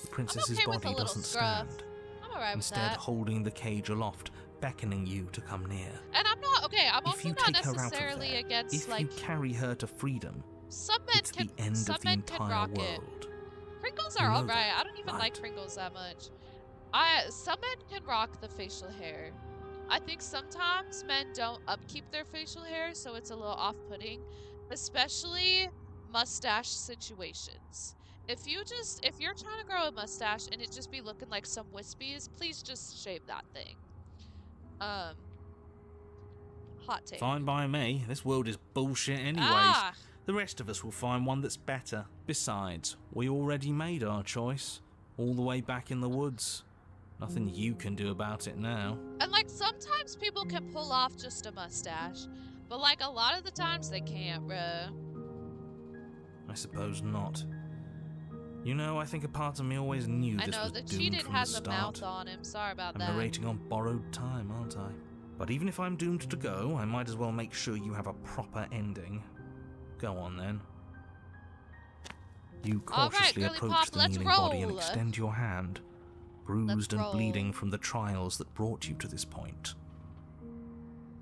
S5: The princess's
S1: okay with a
S5: body
S1: little
S5: doesn't
S1: scruff.
S5: stand,
S1: I'm alright with
S5: instead
S1: that.
S5: holding the cage aloft, beckoning you to come near.
S1: And I'm not okay. I'm
S5: If
S1: also
S5: you
S1: not
S5: take her out of
S1: necessarily
S5: there,
S1: against
S5: if
S1: like
S5: you carry her to freedom,
S1: some men
S5: it's
S1: can
S5: the end
S1: some
S5: of the
S1: men can
S5: entire
S1: rock it.
S5: world.
S1: Pringles
S5: You
S1: are
S5: know
S1: alright.
S5: that,
S1: I don't even like
S5: right?
S1: Pringles that much. Some men can rock the facial hair. I think sometimes men don't upkeep their facial hair, so it's a little off-putting, especially mustache situations. If you're trying to grow a mustache and it just be looking like some wispies, please just shave that thing. Hot take.
S5: Fine by me. This world is bullshit anyways.
S1: Ah!
S5: The rest of us will find one that's better. Besides, we already made our choice. All the way back in the woods. Nothing you can do about it now.
S1: And like sometimes people can pull off just a mustache, but like a lot of the times they can't, bruh.
S5: I suppose not. You know, I think a part of me always knew
S1: I
S5: this
S1: know
S5: was
S1: the
S5: doomed
S1: cheated
S5: from
S1: has
S5: the
S1: a
S5: start.
S1: mouth on him. Sorry about
S5: I'm
S1: that.
S5: narrating on borrowed time, aren't I? But even if I'm doomed to go, I might as well make sure you have a proper ending. Go on then. You
S1: All right,
S5: cautiously
S1: girly
S5: approach
S1: pop,
S5: the
S1: let's
S5: kneeling body and
S1: roll.
S5: extend your hand, bruised and
S1: roll.
S5: bleeding from the trials that brought you to this point.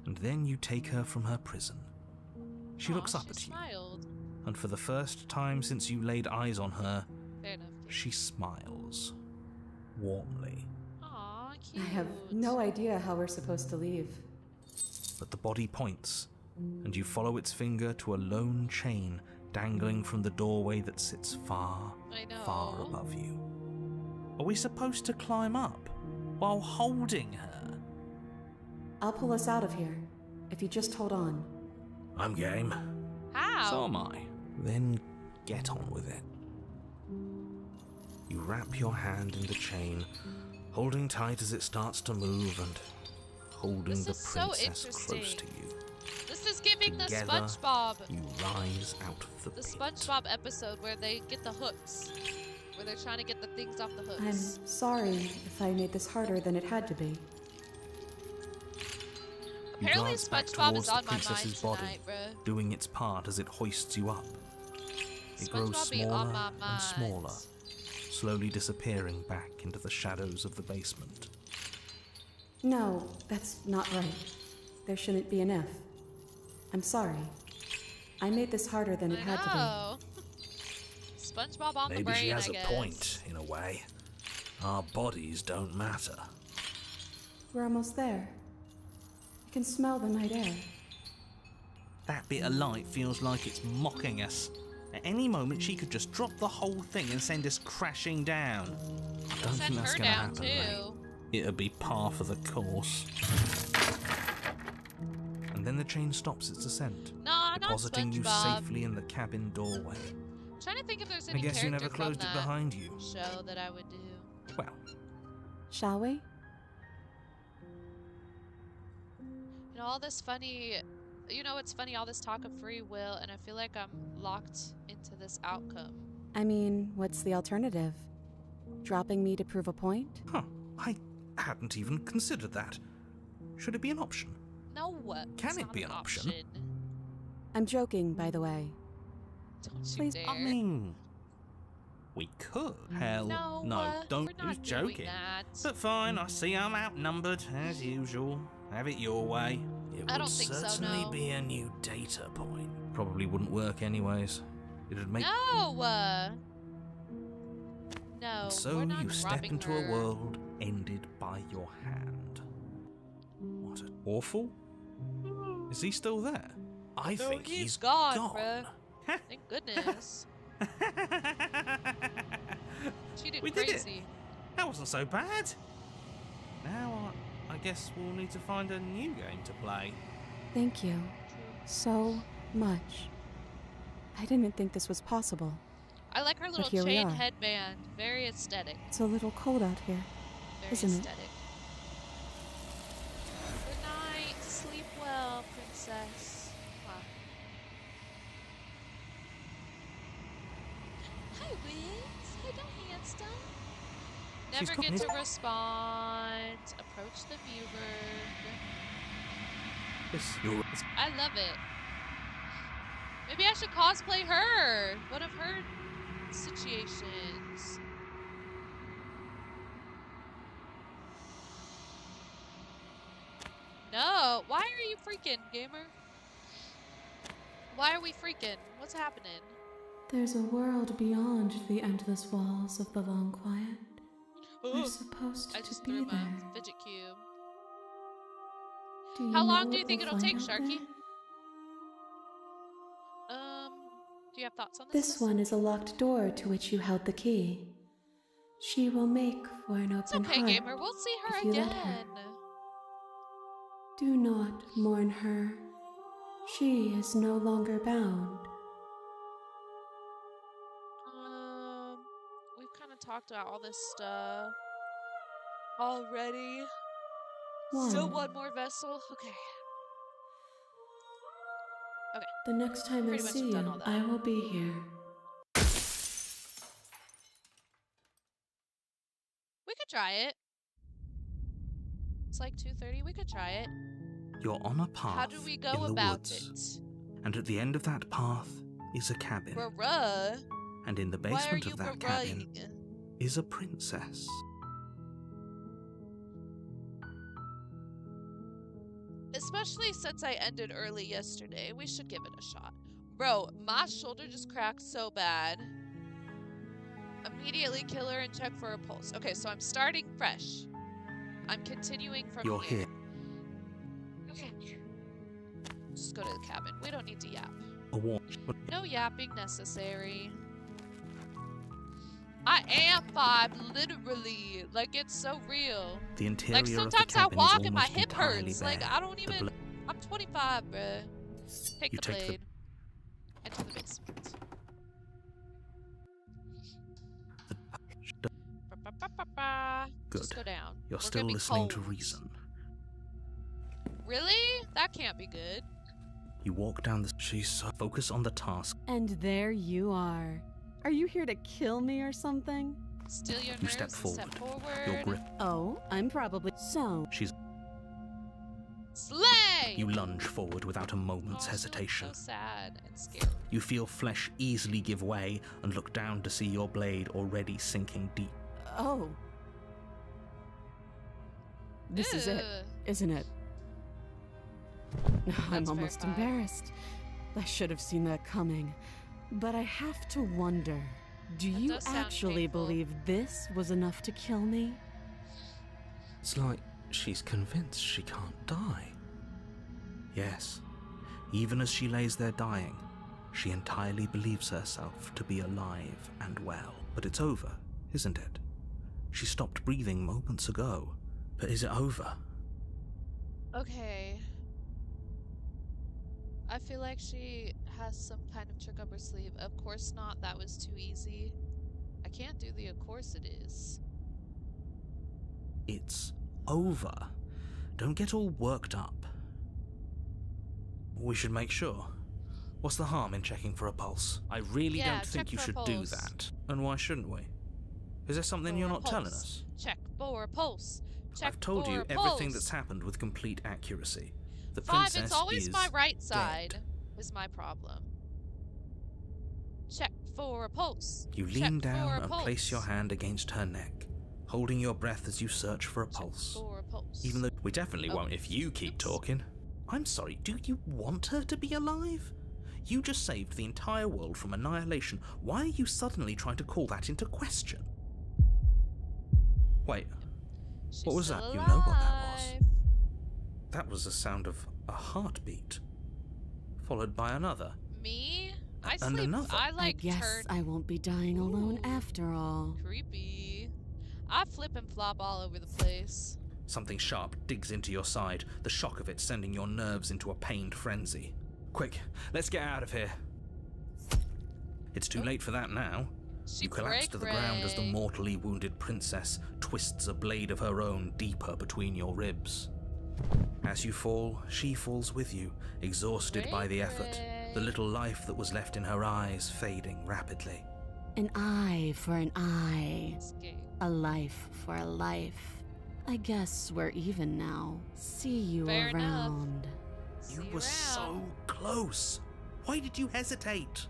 S5: And then you take her from her prison. She
S1: Aw,
S5: looks up
S1: she
S5: at you,
S1: smiled.
S5: and for the first time since you laid eyes on her,
S1: Fair enough.
S5: she smiles. Warmly.
S1: Aw, cute.
S3: I have no idea how we're supposed to leave.
S5: But the body points, and you follow its finger to a lone chain dangling from the doorway that sits far,
S1: I know.
S5: far above you. Are we supposed to climb up while holding her?
S3: I'll pull us out of here, if you just hold on.
S2: I'm game.
S1: How?
S5: So am I. Then get on with it. You wrap your hand in the chain, holding tight as it starts to move and holding
S1: This
S5: the
S1: is so
S5: princess close
S1: interesting.
S5: to you.
S1: This is giving the
S5: Together,
S1: SpongeBob,
S5: You rise out of the
S1: the
S5: pit.
S1: SpongeBob episode where they get the hooks, where they're trying to get the things off the hooks.
S3: I'm sorry if I made this harder than it had to be.
S2: You
S1: Apparently
S2: glance back
S1: SpongeBob
S2: towards
S1: is on
S2: the
S1: my mind
S2: princess's body,
S1: tonight, bruh.
S2: doing its part as it hoists you up. It grows
S1: SpongeBob be on
S2: smaller
S1: my
S2: and
S1: mind.
S2: smaller, slowly disappearing back into the shadows of the basement.
S3: No, that's not right. There shouldn't be an if. I'm sorry. I made this harder than it had to
S1: know. SpongeBob on the
S2: Maybe
S1: brain,
S2: she has
S1: I
S2: a
S1: guess.
S2: point, in a way. Our bodies don't matter.
S3: be. We're almost there. I can smell the night air.
S5: That bit of light feels like it's mocking us. At any moment, she could just drop the whole thing and send us crashing down.
S2: I don't
S1: Send
S2: think that's
S1: her
S2: gonna
S1: down
S2: happen, mate.
S1: too.
S5: It'd be par for the course.
S2: And then the chain stops its descent,
S1: Nah, not
S2: depositing you
S1: SpongeBob.
S2: safely in the cabin doorway.
S1: I'm trying to think if there's
S2: I
S1: any
S2: guess you
S1: character
S2: never closed
S1: from
S2: it
S1: that
S2: behind you.
S1: show that I would do.
S2: Well,
S3: Shall we?
S1: You know, all this funny, you know, it's funny, all this talk of free will, and I feel like I'm locked into this outcome.
S3: I mean, what's the alternative? Dropping me to prove a point?
S2: huh, I hadn't even considered that. Should it be an option?
S1: No,
S2: Can
S1: it's
S2: it
S1: not
S2: be an option?
S3: I'm joking, by the way.
S1: Don't you
S3: Please,
S1: dare.
S5: I mean, we could. Hell,
S1: no,
S5: don't.
S1: we're
S5: He was
S1: not doing
S5: joking.
S1: that.
S5: But fine, I see I'm outnumbered, as usual. Have it your way.
S2: It
S1: I
S2: would
S1: don't think so,
S2: certainly
S1: no.
S2: be a new data point. Probably wouldn't work anyways. It'd make
S1: No! No,
S2: so
S1: we're not
S2: you step
S1: robbing
S2: into
S1: her.
S2: a world ended by your hand. What an awful?
S5: Is he still there?
S2: I
S1: No,
S2: think
S1: he's
S2: he's
S1: gone,
S2: gone.
S1: bruh. Thank goodness. She did
S5: We did it.
S1: crazy.
S5: That wasn't so bad. Now I guess we'll need to find a new game to play.
S3: Thank you so much. I didn't think this was possible.
S1: I like her little
S3: here we
S1: chain
S3: are.
S1: headband. Very aesthetic.
S3: It's a little cold out here.
S1: Very
S3: Isn't it?
S1: aesthetic. Good night. Sleep well, princess. Wow. Hi, Wiz. Hi, don't handsome.
S5: She's
S1: Never
S5: got
S1: get to
S5: me-
S1: respond. Approach the viewer.
S2: You're
S1: I love it. Maybe I should cosplay her. One of her situations. No. Why are you freaking, gamer? Why are we freaking? What's happening?
S4: There's a world beyond the endless walls of the long quiet. We're
S1: Ugh.
S4: supposed
S1: I
S4: to
S1: just
S4: be
S1: threw my
S4: there.
S1: fidget cube.
S4: Do you
S1: How
S4: know
S1: long do you
S4: what
S1: think
S4: we'll
S1: it'll take,
S4: find out
S1: Sharky?
S4: there?
S1: Do you have thoughts on this?
S4: This one is a locked door to which you held the key. She will make for an
S1: It's
S4: open
S1: okay,
S4: heart.
S1: gamer. We'll see her
S4: if you let
S1: again.
S4: her. Do not mourn her. She is no longer bound.
S1: We've kind of talked about all this stuff already. Still one more vessel. Okay.
S4: The next time
S1: Pretty
S4: I
S1: much
S4: see
S1: have done
S4: you,
S1: all that.
S4: I will be here.
S1: We could try it. It's like 2:30. We could try it.
S2: You're on a path
S1: How do we go
S2: in the
S1: about
S2: woods,
S1: it?
S2: and at the end of that path is a cabin,
S1: Bruh.
S2: and in the
S1: Why are
S2: basement
S1: you
S2: of that cabin
S1: bruh?
S2: is a princess.
S1: Especially since I ended early yesterday, we should give it a shot. Bro, my shoulder just cracked so bad. Immediately kill her and check for a pulse. Okay, so I'm starting fresh. I'm continuing from
S2: You're here.
S1: Okay. Just go to the cabin. We don't need to yap.
S2: A warm.
S1: No yapping necessary. I am 5, literally. Like, it's so real.
S2: The interior
S1: Like,
S2: of the
S1: sometimes I
S2: cabin
S1: walk
S2: is
S1: and my
S2: almost
S1: hip
S2: entirely
S1: hurts. Like,
S2: bare.
S1: I don't
S2: The
S1: even...
S2: bla-
S1: I'm 25, bruh. Take
S2: You
S1: the
S2: take the-
S1: blade. Enter the basement. Ba-ba-ba-ba-ba. Just
S2: Good.
S1: go down.
S2: You're
S1: We're
S2: still
S1: gonna be
S2: listening to
S1: cold.
S2: reason.
S1: Really? That can't be good.
S2: You walk down the. She's so focus on the task.
S3: And there you are. Are you here to kill me or something?
S1: Steal your
S2: You
S1: nerves
S2: step
S1: and
S2: forward.
S1: step forward.
S2: Your grip.
S3: Oh, I'm probably so.
S2: She's.
S1: Slay! Why?
S2: You lunge forward without a moment's
S1: Oh,
S2: hesitation.
S1: So sad and scary.
S2: You feel flesh easily give way and look down to see your blade already sinking deep.
S3: Oh. This is it,
S1: Ugh.
S3: isn't it? I'm
S1: That's
S3: almost
S1: verified.
S3: embarrassed. I should have seen that coming. But I have to wonder, do
S1: That
S3: you
S1: does sound
S3: actually
S1: painful.
S3: believe this was enough to kill me?
S2: It's like she's convinced she can't die. Yes, even as she lays there dying, she entirely believes herself to be alive and well. But it's over, isn't it? She stopped breathing moments ago. But is it over?
S1: Okay. I feel like she has some kind of trick up her sleeve. Of course not. That was too easy. I can't do the of course it is.
S2: It's over. Don't get all worked up. We should make sure. What's the harm in checking for a pulse? I really
S1: Yeah,
S2: don't think
S1: check
S2: you
S1: for a
S2: should do
S1: pulse.
S2: that. And why shouldn't we? Is there something you're
S1: For a
S2: not telling
S1: pulse.
S2: us?
S1: Check for a pulse. Check
S2: I've told
S1: for
S2: you
S1: a
S2: everything
S1: pulse.
S2: that's happened with complete accuracy. The
S1: 5,
S2: princess
S1: it's always
S2: is
S1: my right side
S2: dead.
S1: is my problem. Check for a pulse.
S2: You
S1: Check
S2: lean
S1: for
S2: down
S1: a
S2: and
S1: pulse.
S2: place your hand against her neck, holding your breath as you search for a
S1: Check
S2: pulse.
S1: for a pulse.
S2: Even though we definitely
S1: Oh,
S2: won't if you keep
S1: oops.
S2: talking. I'm sorry, do you want her to be alive? You just saved the entire world from annihilation. Why are you suddenly trying to call that into question? Wait,
S1: She's
S2: what was
S1: still
S2: that? You know what that was.
S1: alive.
S2: that was the sound of a heartbeat, followed by another.
S1: Me? I
S2: And
S1: sleep.
S2: another.
S1: I like
S3: I guess
S1: turn
S3: I won't be dying alone
S1: Ooh.
S3: after all.
S1: creepy. I flip and flop all over the place.
S2: Something sharp digs into your side, the shock of it sending your nerves into a pained frenzy. Quick, let's get out of here. It's too
S1: Oh.
S2: late for that now.
S1: She
S2: You collapse to the ground as the
S1: cray-cray.
S2: mortally wounded princess twists a blade of her own deeper between your ribs. As you fall, she falls with you, exhausted by the effort,
S1: Cray-cray.
S2: the little life that was left in her eyes fading rapidly.
S3: An eye for an eye.
S1: Escape.
S3: A life for a life. I guess we're even now. See you
S1: Fair enough.
S3: around.
S1: See
S2: You
S1: you
S2: were so
S1: around.
S2: close. Why did you hesitate?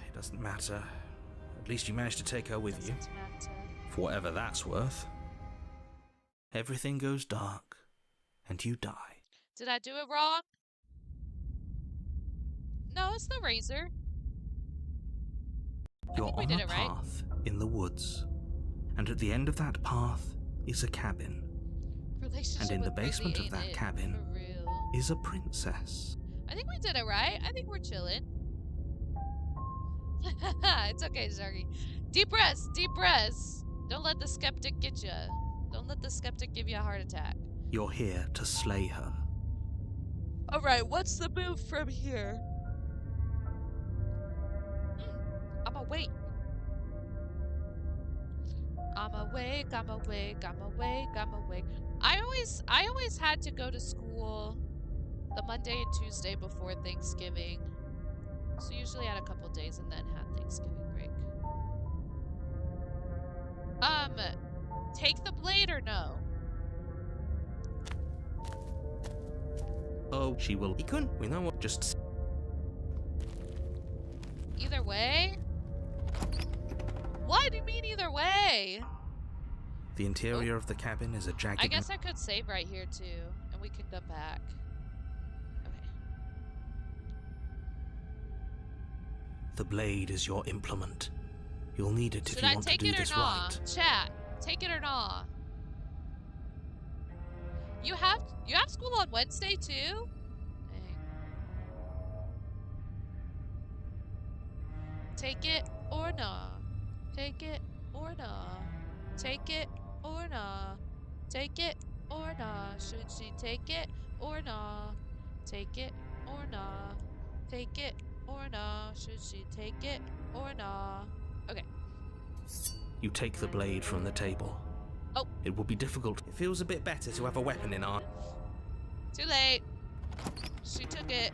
S2: It doesn't matter. At least you managed to take her with you.
S1: Doesn't matter.
S2: For whatever that's worth. Everything goes dark, and you die.
S1: Did I do it wrong? No, it's the razor.
S2: You're
S1: think we
S2: on
S1: did
S2: a
S1: it right.
S2: path in the woods, and at the end of that path is a cabin.
S1: Relationship
S2: And in the
S1: with Brizzy
S2: basement of
S1: ain't
S2: that
S1: it,
S2: cabin
S1: for real.
S2: is a princess.
S1: I think we did it right. I think we're chilling. It's okay, Zargi. Deep breaths, deep breaths. Don't let the skeptic get you. Don't let the skeptic give you a heart attack.
S2: You're here to slay her.
S1: Alright, what's the move from here? I'm awake. I'm awake, I'm awake, I'm awake, I'm awake. I always had to go to school the Monday and Tuesday before Thanksgiving. So usually had a couple days and then had Thanksgiving break. Take the blade or no?
S2: Oh, she will. Ikun, we know what. Just.
S1: Either way? What do you mean either way?
S2: The interior of the cabin is a jagged.
S1: I guess I could save right here too, and we can come back. Okay.
S2: The blade is your implement. You'll need it if
S1: Should
S2: you
S1: I
S2: want to
S1: take
S2: do
S1: it or
S2: this
S1: nah?
S2: right.
S1: Chat, take it or nah? You have school on Wednesday too? Dang. Take it or nah? Take it or nah? Take it or nah? Take it or nah? Should she take it or nah? Take it or nah? Take it or nah? Should she take it or nah? Okay.
S2: You take the blade from the table.
S1: Oh.
S2: It will be difficult. It feels a bit better to have a weapon in our.
S1: Too late. She took it.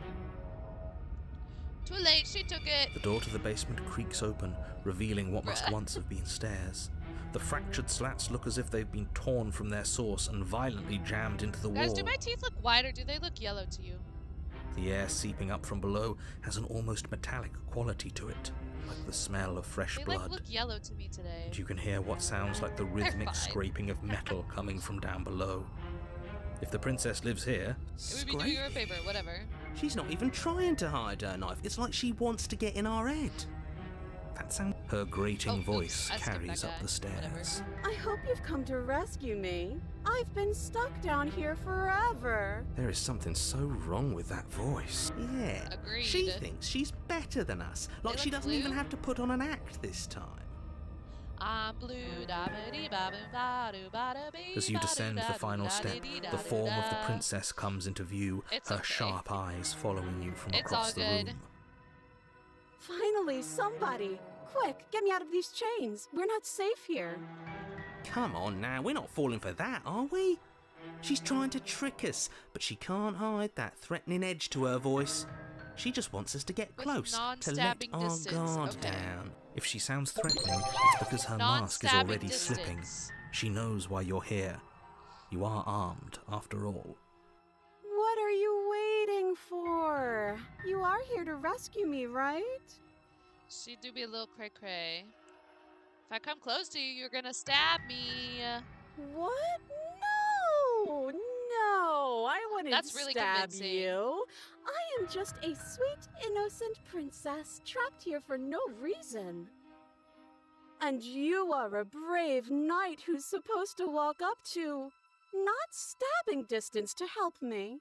S1: Too late, she took it.
S2: The door to the basement creaks open, revealing what must
S1: Bruh.
S2: once have been stairs.
S5: The fractured slats look as if they've been torn from their source and violently jammed into the
S1: Guys,
S5: wall.
S1: do my teeth look white or do they look yellow to you?
S5: The air seeping up from below has an almost metallic quality to it, like the smell of fresh
S1: They
S5: blood.
S1: like look yellow to me today.
S5: And you can hear what sounds like the rhythmic
S1: fine.
S5: scraping of metal coming from down below. If the princess lives here,
S1: It would be doing you a favor, whatever.
S5: she's not even trying to hide her knife. It's like she wants to get in our head. That sound. Her grating
S1: Oh, oops,
S5: voice
S1: I skipped
S5: carries
S1: that
S5: up
S1: guy.
S5: the stairs.
S3: I hope you've come to rescue me. I've been stuck down here forever.
S5: There is something so wrong with that voice. Yeah.
S1: Agreed.
S5: She thinks she's better than us. Like
S1: They
S5: she
S1: look
S5: doesn't even
S1: blue?
S5: have to put on an act this time.
S1: I'm blue, da ba dee ba boom ba doo ba da bee
S5: As you
S1: ba doo
S5: descend
S1: da
S5: the
S1: doo
S5: final
S1: da
S5: step,
S1: dee dee da
S5: the
S1: doo
S5: form of the
S1: da.
S5: princess comes into view,
S1: It's
S5: her
S1: okay.
S5: sharp eyes following you from
S1: It's
S5: across
S1: all
S5: the
S1: good.
S5: room.
S3: Finally, somebody. Quick, get me out of these chains. We're not safe here.
S5: Come on now, we're not falling for that, are we? She's trying to trick us, but she can't hide that threatening edge to her voice. She just wants us to get
S1: With
S5: close, to let
S1: non-stabbing
S5: our
S1: distance,
S5: guard
S1: okay.
S5: down. If she sounds threatening, it's because her mask is
S1: Non-stabbing
S5: already slipping.
S1: distance.
S5: She knows why you're here. You are armed, after all.
S3: What are you waiting for? You are here to rescue me, right?
S1: She do be a little cray cray. If I come close to you, you're gonna stab me.
S3: What? No, I wouldn't
S1: That's really
S3: stab
S1: convincing.
S3: you. I am just a sweet, innocent princess trapped here for no reason. And you are a brave knight who's supposed to walk up to, not stabbing distance to help me.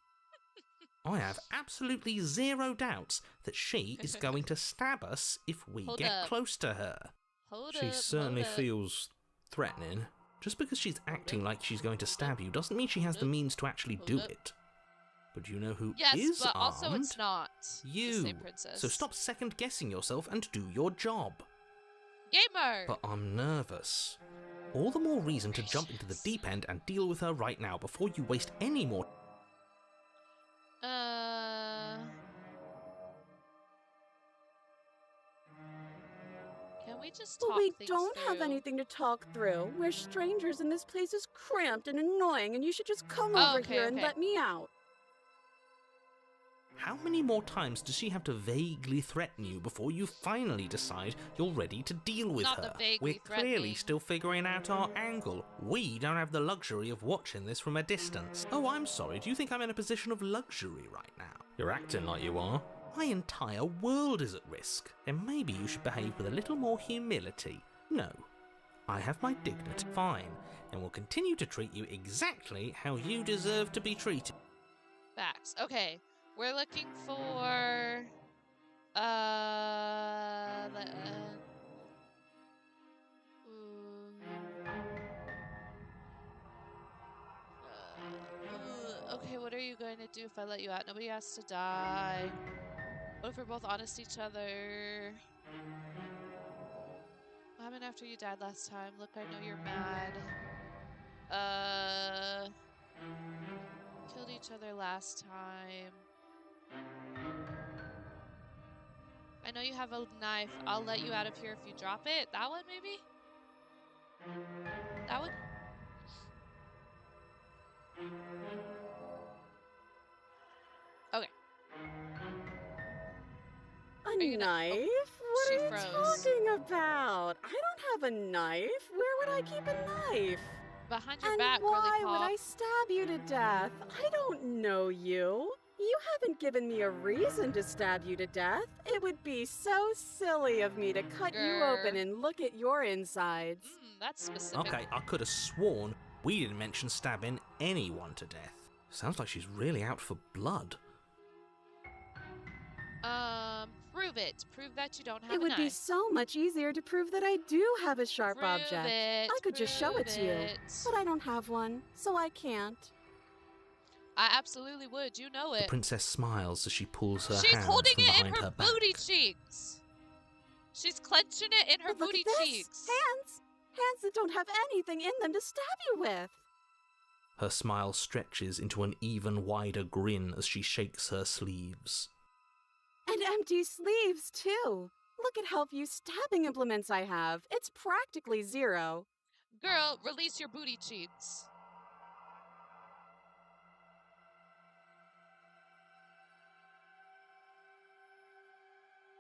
S5: I have absolutely zero doubts that she is going to stab us if we
S1: Hold
S5: get
S1: up.
S5: close to her.
S1: Hold
S5: She
S1: up,
S5: certainly
S1: hold up.
S5: feels threatening. Just because she's acting like she's going to stab you doesn't mean she has the means to actually do
S1: Hold up.
S5: it. But you know who
S1: Yes,
S5: is
S1: but
S5: armed?
S1: also it's not. the
S5: You.
S1: same princess.
S5: So stop second guessing yourself and do your job.
S1: Gamer.
S5: But I'm nervous. All the more reason to jump into the deep end and deal with her right now before you waste any more.
S1: Can we just
S3: But
S1: talk
S3: we
S1: things
S3: don't have
S1: through?
S3: anything to talk through. We're strangers and this place is cramped and annoying and you should just come
S1: Oh,
S3: over
S1: okay,
S3: here and
S1: okay.
S3: let me out.
S5: How many more times does she have to vaguely threaten you before you finally decide you're ready to deal with
S1: Not the
S5: her?
S1: vaguely
S5: We're clearly
S1: threatening.
S5: still figuring out our angle. We don't have the luxury of watching this from a distance. Oh, I'm sorry. Do you think I'm in a position of luxury right now? You're acting like you are. My entire world is at risk. And maybe you should behave with a little more humility. No. I have my dignity. Fine. And will continue to treat you exactly how you deserve to be treated.
S1: Facts. Okay. We're looking for ooh, okay, what are you going to do if I let you out? Nobody has to die. What if we're both honest to each other? What happened after you died last time? Look, I know you're mad. Killed each other last time. I know you have a knife. I'll let you out of here if you drop it. That one, maybe? That one? Okay.
S3: A
S1: you gonna-
S3: knife?
S1: oh,
S3: What
S1: she
S3: are you
S1: froze.
S3: talking about? I don't have a knife. Where would I keep a knife?
S1: Behind your
S3: And
S1: back,
S3: why
S1: Curly
S3: would
S1: Paw.
S3: I stab you to death? I don't know you. You haven't given me a reason to stab you to death. It would be so silly of me to cut you open
S1: Grr.
S3: and look at your insides.
S1: That's specific.
S5: Okay, I could have sworn we didn't mention stabbing anyone to death. Sounds like she's really out for blood.
S1: Prove it. Prove that you don't have
S3: It
S1: a
S3: would be
S1: knife.
S3: so much easier to prove that I do have a sharp
S1: Prove
S3: object.
S1: it,
S3: I could just show it to you.
S1: prove it.
S3: But I don't have one, so I can't.
S1: I absolutely would. You know
S5: The
S1: it.
S5: princess smiles as she pulls her
S1: She's
S5: hands
S1: holding
S5: from
S1: it in
S5: behind
S1: her
S5: her back.
S1: booty cheeks. She's clenching it in her
S3: But look
S1: booty
S3: at this.
S1: cheeks.
S3: Hands! Hands that don't have anything in them to stab you with.
S5: Her smile stretches into an even wider grin as she shakes her sleeves.
S3: And empty sleeves, too. Look at how few stabbing implements I have. It's practically zero.
S1: Girl, release your booty cheeks.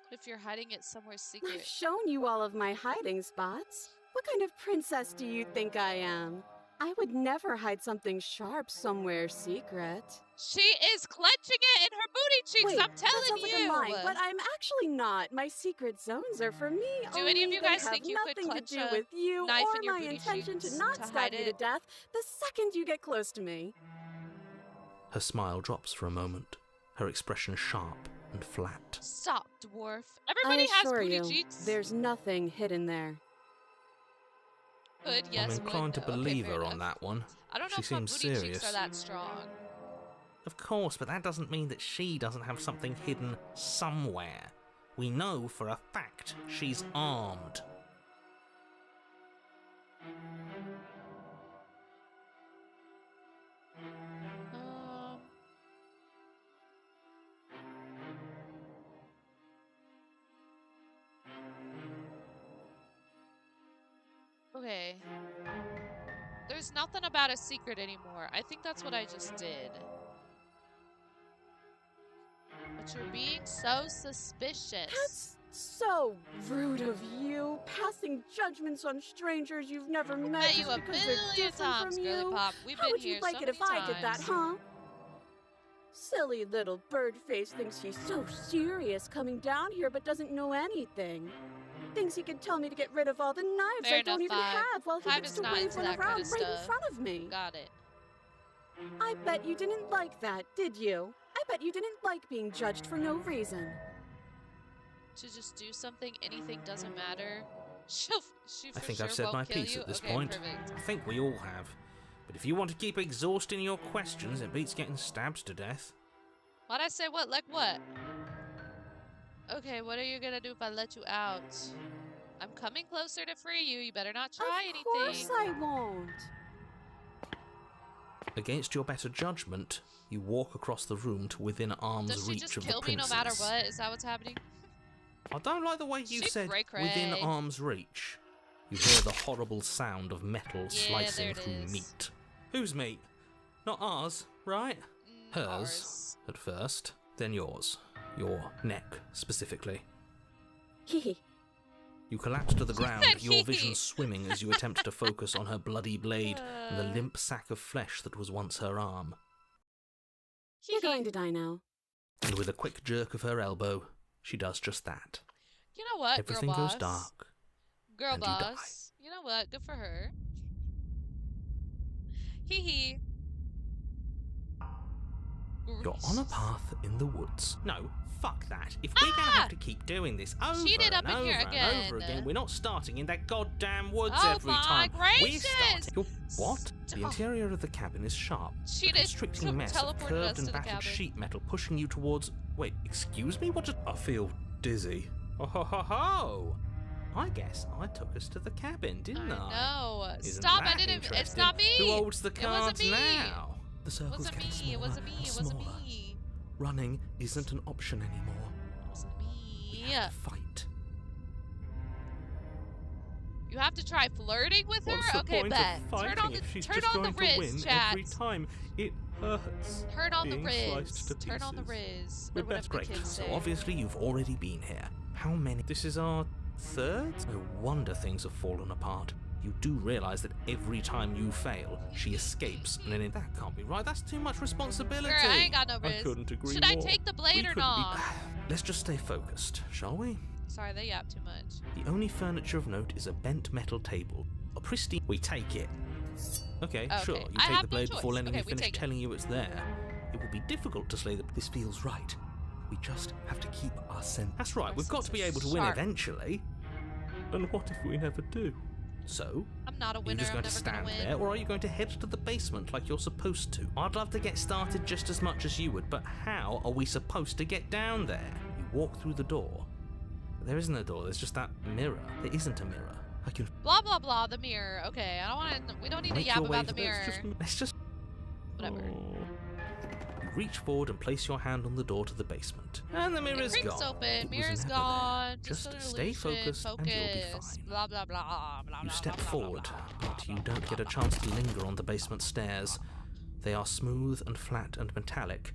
S1: What if you're hiding it somewhere
S3: I've
S1: secret?
S3: shown you all of my hiding spots. What kind of princess do you think I am? I would never hide something sharp somewhere secret.
S1: She is clenching it in her booty cheeks.
S3: Wait,
S1: I'm telling
S3: that sounds
S1: you.
S3: like a lie, but I'm actually not. My secret zones are for me.
S1: Do any of
S3: only.
S1: you
S3: They
S1: guys
S3: have
S1: think you could
S3: nothing
S1: clench
S3: to do
S1: a
S3: with you
S1: knife
S3: or
S1: in your
S3: my
S1: booty
S3: intention to
S1: cheeks
S3: not
S1: to
S3: stab
S1: hide
S3: you to
S1: it?
S3: death the second you get close to me.
S2: Her smile drops for a moment, her expression sharp and flat.
S1: Stop, dwarf. Everybody
S3: I
S1: has
S3: assure
S1: booty
S3: you,
S1: cheeks.
S3: there's nothing hidden there.
S1: Good, yes,
S2: I'm inclined to
S1: would. Okay,
S2: believe
S1: fair
S2: her on
S1: enough.
S2: that one.
S1: I don't know
S2: She
S1: if my
S2: seems
S1: booty cheeks
S2: serious.
S1: are that strong.
S2: Of course, but that doesn't mean that she doesn't have something hidden somewhere. We know for a fact she's armed.
S1: Okay. There's nothing about a secret anymore. I think that's what I just did. But you're being so suspicious.
S3: That's so rude of you, passing judgments on strangers you've never met
S1: Met you
S3: just
S1: a
S3: because they're
S1: billion
S3: different
S1: times,
S3: from
S1: girly
S3: you.
S1: pop. We've
S3: How
S1: been
S3: would you
S1: here
S3: like
S1: so
S3: it if
S1: many
S3: I did that,
S1: times.
S3: huh? Silly little bird face thinks he's so serious coming down here but doesn't know anything. Thinks he could tell me to get rid of all the knives
S1: Fair
S3: I don't
S1: enough,
S3: even
S1: Five.
S3: have while he
S1: Five
S3: gets
S1: is
S3: to
S1: not
S3: wave
S1: into
S3: one
S1: that
S3: around
S1: kind of
S3: right in
S1: stuff.
S3: front of me.
S1: Got it.
S3: I bet you didn't like that, did you? I bet you didn't like being judged for no reason.
S1: To just do something, anything doesn't matter. She
S2: I
S1: for
S2: think
S1: sure
S2: I've said
S1: won't
S2: my
S1: kill
S2: piece
S1: you?
S2: at this
S1: Okay,
S2: point.
S1: perfect.
S2: I think we all have. But if you want to keep exhausting your questions, it beats getting stabbed to death.
S1: Why'd I say what? Like what? Okay, what are you gonna do if I let you out? I'm coming closer to free you. You better not try
S3: Of
S1: anything.
S3: course I won't.
S2: Against your better judgment, you walk across the room to within arm's
S1: Does she
S2: reach
S1: just
S2: of
S1: kill
S2: the
S1: me no
S2: princess.
S1: matter what? Is that what's happening?
S2: I don't like the way you
S1: She
S2: said
S1: cray-cray.
S2: within arm's reach. You hear the horrible sound of metal slicing
S1: there it
S2: through
S1: is.
S2: meat. Whose meat? Not ours, right? Hers,
S1: Ours.
S2: at first, then yours. Your neck, specifically.
S3: Hehe.
S2: You collapse to the ground,
S1: said
S2: your
S1: hee
S2: vision
S1: hee.
S2: swimming as you attempt to focus on her bloody blade and the
S1: Uh.
S2: limp sack of flesh that was once her arm.
S3: You're going to die now.
S2: And with a quick jerk of her elbow, she does just that.
S1: You know what,
S2: Everything
S1: girl boss?
S2: goes dark.
S1: Girl
S2: and you die.
S1: boss. You know what? Good for her. Hee hee.
S2: You're on a path in the woods. No, fuck that. If we're gonna have to keep doing this over
S1: Cheated up
S2: and
S1: in here
S2: over and over
S1: again.
S2: again, we're not starting in that goddamn woods
S1: Oh
S2: every
S1: my
S2: time. We're
S1: gracious!
S2: starting. You're what? The
S1: Oh.
S2: interior of the cabin is sharp.
S1: She
S2: A
S1: did
S2: constricting mess of
S1: teleported us
S2: curved
S1: to
S2: and
S1: the
S2: battered
S1: cabin.
S2: sheet metal pushing you towards. Wait, excuse me? What just. I feel dizzy. Oh ho ho ho! I guess I took us to the cabin, didn't I?
S1: know.
S2: Isn't
S1: Stop!
S2: that
S1: I didn't. It's
S2: interesting?
S1: not me.
S2: Who holds the
S1: It wasn't
S2: cards
S1: me.
S2: now? The
S1: It
S2: circle's
S1: wasn't
S2: getting
S1: me.
S2: smaller
S1: It wasn't me.
S2: and
S1: It wasn't
S2: smaller.
S1: me.
S2: Running isn't an option anymore.
S1: It wasn't
S2: We
S1: me.
S2: have to fight.
S1: You have to try flirting with her.
S2: What's the
S1: Okay,
S2: point
S1: bet.
S2: of fighting
S1: Turn on the
S2: if she's
S1: turn
S2: just
S1: on the
S2: going to win
S1: Riz, chat.
S2: every time? It hurts.
S1: Turn on the
S2: being sliced
S1: Riz.
S2: to
S1: Turn on the
S2: pieces.
S1: Riz. Or
S2: But
S1: whatever
S2: that's
S1: the
S2: great.
S1: kids
S2: So
S1: say.
S2: obviously you've already been here. How many? This is our third? No wonder things have fallen apart. You do realize that every time you fail, she escapes, and then that can't be right. That's too much responsibility.
S1: Girl, I ain't got no
S2: I
S1: Riz.
S2: couldn't agree
S1: Should I
S2: more.
S1: take the blade
S2: We
S1: or
S2: couldn't be-
S1: not?
S2: Let's just stay focused, shall we?
S1: Sorry, they yap too much.
S2: The only furniture of note is a bent metal table. A pristine. We take it. Okay,
S1: Okay,
S2: sure. You
S1: I
S2: take
S1: have
S2: the
S1: no
S2: blade before
S1: choice.
S2: letting
S1: Okay,
S2: me
S1: we
S2: finish
S1: take it.
S2: telling you it's there. It will be difficult to slay the. This feels right. We just have to keep our sense. That's right.
S1: Our
S2: We've got to be
S1: sense
S2: able
S1: is
S2: to win
S1: sharp.
S2: eventually. And what if we never do? So,
S1: I'm not a
S2: are you
S1: winner.
S2: just
S1: I'm
S2: going to
S1: never gonna
S2: stand
S1: win.
S2: there, or are you going to head to the basement like you're supposed to? I'd love to get started just as much as you would, but how are we supposed to get down there? You walk through the door. There isn't a door. There's just that mirror. There isn't a mirror. I can
S1: Blah blah blah. The mirror. Okay, I don't want to. We don't need to
S2: make
S1: yap
S2: your way
S1: about the
S2: to-
S1: mirror.
S2: Let's just.
S1: Whatever.
S2: Oh. You
S5: reach forward and place your hand on the door to the basement. And the mirror's
S1: It creaks
S5: gone.
S1: open.
S5: It was
S1: Mirror's
S5: never there.
S1: gone.
S5: Just
S1: an
S5: stay
S1: illusion.
S5: focused and you'll be fine.
S1: Blah blah blah. Blah
S5: You
S1: blah,
S5: step
S1: blah, blah,
S5: forward,
S1: blah,
S5: but you
S1: blah,
S5: don't
S1: blah,
S5: get a
S1: blah,
S5: chance to linger on the basement stairs. They are smooth and flat and metallic,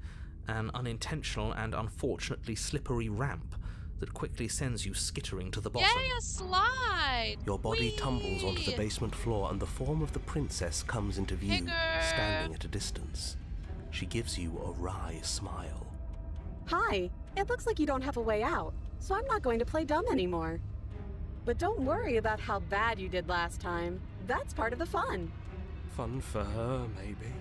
S5: an unintentional and unfortunately slippery ramp that quickly sends you skittering to the bottom.
S1: Yay, a slide!
S6: Your body
S1: Whee!
S6: tumbles onto the basement floor and the form of the princess comes into view,
S1: Higger!
S6: standing at a distance. She gives you a wry smile.
S3: Hi, it looks like you don't have a way out, so I'm not going to play dumb anymore. But don't worry about how bad you did last time. That's part of the fun.
S6: Fun for her, maybe.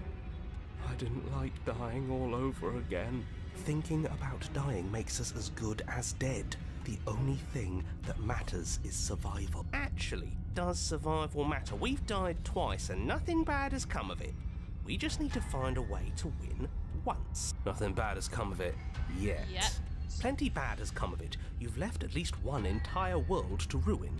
S6: I didn't like dying all over again. Thinking about dying makes us as good as dead. The only thing that matters is survival. Actually, does survival matter? We've died twice and nothing bad has come of it. We just need to find a way to win once. Nothing bad has come of it yet.
S1: Yep.
S6: Plenty bad has come of it. You've left at least one entire world to ruin.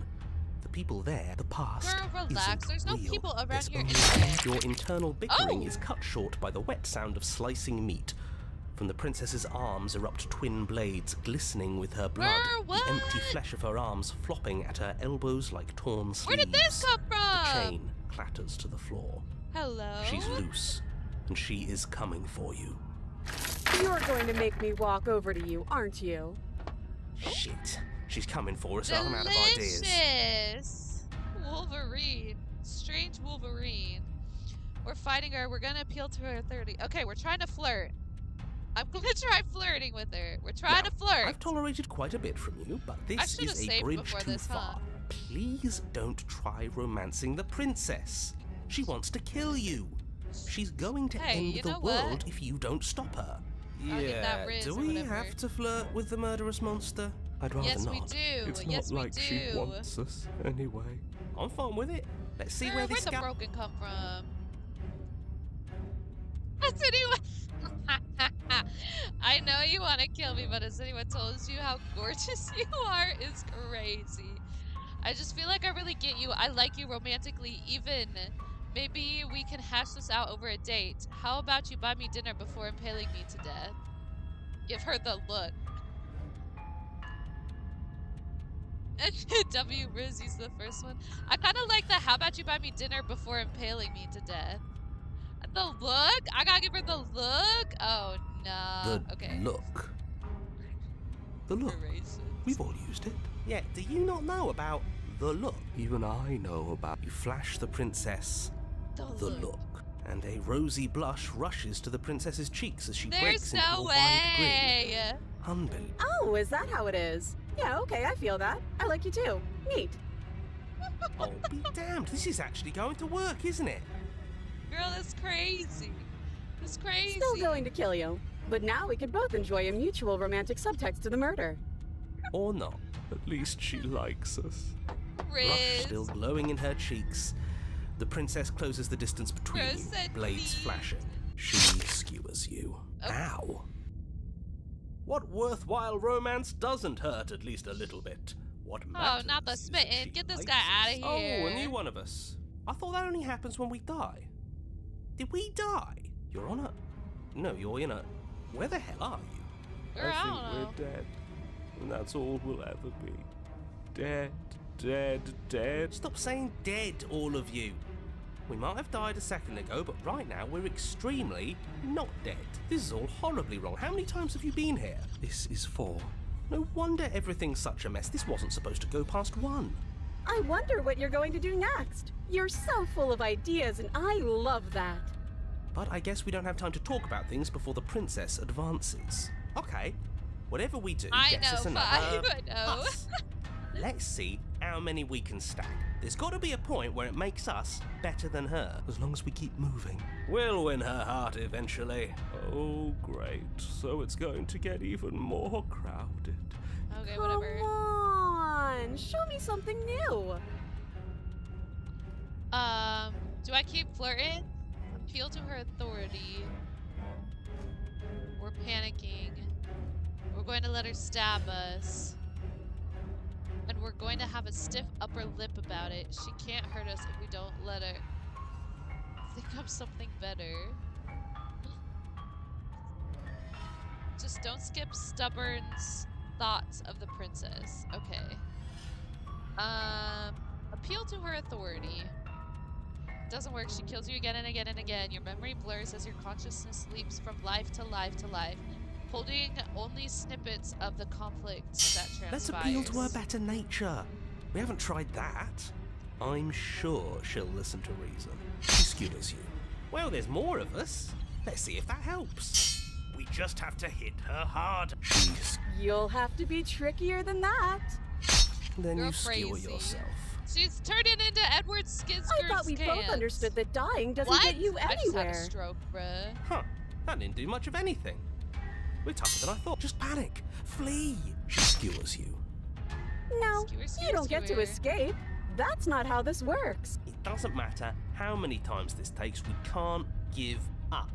S6: The people there, the past,
S1: Girl, relax.
S6: isn't
S1: There's no
S6: real.
S1: people around
S6: There's
S1: here
S6: only
S1: anyway.
S6: Your internal bickering
S1: Oh!
S6: is cut short by the wet sound of slicing meat. From the princess's arms erupt twin blades glistening with her blood,
S1: Girl, what?
S6: the empty flesh of her arms flopping at her elbows like torn sleeves.
S1: Where did this come
S6: The
S1: from?
S6: chain clatters to the floor.
S1: Hello?
S6: She's loose, and she is coming for you.
S3: You're going to make me walk over to you, aren't you?
S6: Shit. She's coming for us. I'm out of ideas.
S1: Delicious! Wolverine. Strange Wolverine. We're fighting her. We're gonna appeal to her authority. Okay, we're trying to flirt. I'm gonna try flirting with her. We're trying
S6: Now,
S1: to flirt.
S6: I've tolerated quite a bit from you, but
S1: I
S6: this
S1: should've
S6: is a
S1: saved
S6: bridge
S1: before
S6: too
S1: this, huh?
S6: far. Please don't try romancing the princess. She wants to kill you. She's going to
S1: Hey,
S6: end
S1: you
S6: the
S1: know
S6: world
S1: what?
S6: if you don't stop her.
S1: I'll get that Riz
S6: do
S1: or
S6: we
S1: whatever.
S6: have to flirt with the murderous monster? I'd rather
S1: Yes,
S6: not.
S1: we do.
S6: It's
S1: Yes,
S6: not
S1: we
S6: like she
S1: do.
S6: wants us anyway. I'm fine with it. Let's see
S1: Girl,
S6: where
S1: where'd
S6: this
S1: the
S6: goes.
S1: broken come from? Has anyone... I know you want to kill me, but has anyone told you how gorgeous you are? Is crazy. I just feel like I really get you. I like you romantically, even. Maybe we can hash this out over a date. How about you buy me dinner before impaling me to death? Give her the look. W. Rizzy's the first one. I kind of like the how about you buy me dinner before impaling me to death. The look? I gotta give her the look? Oh, no.
S6: The
S1: Okay.
S6: look. The look.
S1: Racist.
S6: We've all used it. Yeah, do you not know about the look? Even I know about. You flash the princess the look. And a rosy blush rushes to the princess's cheeks as she breaks
S1: There's
S6: into
S1: no
S6: a wide grin.
S1: way.
S6: Unbelievable.
S3: Oh, is that how it is? Yeah, okay, I feel that. I like you too. Neat.
S6: Oh, be damned. This is actually going to work, isn't it?
S1: Girl, that's crazy. That's crazy.
S3: Still going to kill you. But now we can both enjoy a mutual romantic subtext to the murder.
S6: Or not. At least she likes us.
S1: Riz.
S6: Blush still glowing in her cheeks. The princess closes the distance between you,
S1: Prosecco.
S6: blades flashing. She skewers you.
S1: Oh.
S6: Ow. What worthwhile romance doesn't hurt at least a little bit? What matters
S1: not the
S6: is that
S1: smitten.
S6: she
S1: Get this
S6: likes
S1: guy
S6: us.
S1: outta
S6: Oh,
S1: here.
S6: a new one of us. I thought that only happens when we die. Did we die? You're on a... No, you're in a... Where the hell are you?
S1: Girl, I don't know.
S6: dead. And that's all we'll ever be. Dead, dead, dead. Stop saying dead, all of you. We might have died a second ago, but right now we're extremely not dead. This is all horribly wrong. How many times have you been here? This is 4. No wonder everything's such a mess. This wasn't supposed to go past 1.
S3: I wonder what you're going to do next. You're so full of ideas, and I love that.
S6: But I guess we don't have time to talk about things before the princess advances. Okay, whatever we do
S1: I
S6: gets
S1: know,
S6: us another
S1: 5, I know.
S6: us. Let's see how many we can stack. There's got to be a point where it makes us better than her. As long as we keep moving. We'll win her heart eventually. Oh, great. So it's going to get even more crowded.
S1: Okay,
S3: Come
S1: whatever.
S3: on, show me something new.
S1: Do I keep flirting? Appeal to her authority. We're panicking. We're going to let her stab us. And we're going to have a stiff upper lip about it. She can't hurt us if we don't let her think of something better. Just don't skip Stubborn's thoughts of the princess. Okay. Appeal to her authority. Doesn't work. She kills you again and again and again. Your memory blurs as your consciousness leaps from life to life to life, holding only snippets of the conflict that transpires.
S6: Let's appeal to her better nature. We haven't tried that. I'm sure she'll listen to reason. She skewers you. Well, there's more of us. Let's see if that helps. We just have to hit her hard.
S3: You'll have to be trickier than that.
S6: Then
S1: You're
S6: you skewer
S1: crazy.
S6: yourself.
S1: She's turning into Edward Skidskirt's
S3: I thought we both understood that dying doesn't
S1: What?
S3: get you
S1: I just had a
S3: anywhere.
S1: stroke, bruh.
S6: Huh. That didn't do much of anything. We're tougher than I thought. Just panic. Flee. She skewers you.
S3: No,
S1: Skewer,
S3: you
S1: skewer,
S3: don't get to
S1: skewer.
S3: escape. That's not how this works.
S6: It doesn't matter how many times this takes. We can't give up.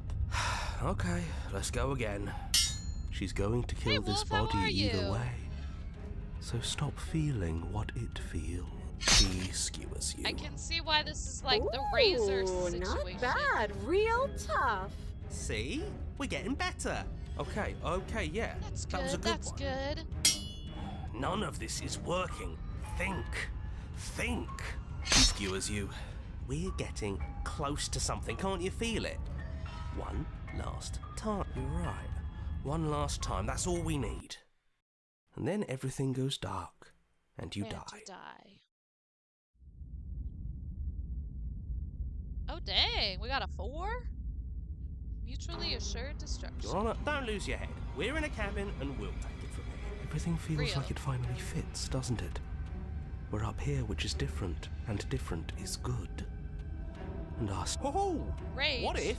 S6: Okay, let's go again. She's going to kill
S1: Hey,
S6: this
S1: Wolf, how
S6: body
S1: are
S6: either
S1: you?
S6: way. So stop feeling what it feels. She skewers you.
S1: I can see why this is like the Razor
S3: Ooh,
S1: situation.
S3: not bad. Real tough.
S6: See? We're getting better. Okay, yeah.
S1: That's
S6: That was a
S1: good.
S6: good
S1: That's
S6: one.
S1: good.
S6: None of this is working. Think. She skewers you. We're getting close to something. Can't you feel it? One last time. You're right. One last time. That's all we need. And then everything goes dark. And you die.
S1: Oh, dang. We got a 4? Mutually assured destruction.
S6: Your Honor, don't lose your head. We're in a cabin and we'll take it from here. Everything feels
S1: Real.
S6: like it finally fits, doesn't it? We're up here, which is different, and different is good. And us. Oh!
S1: Rage.
S6: What if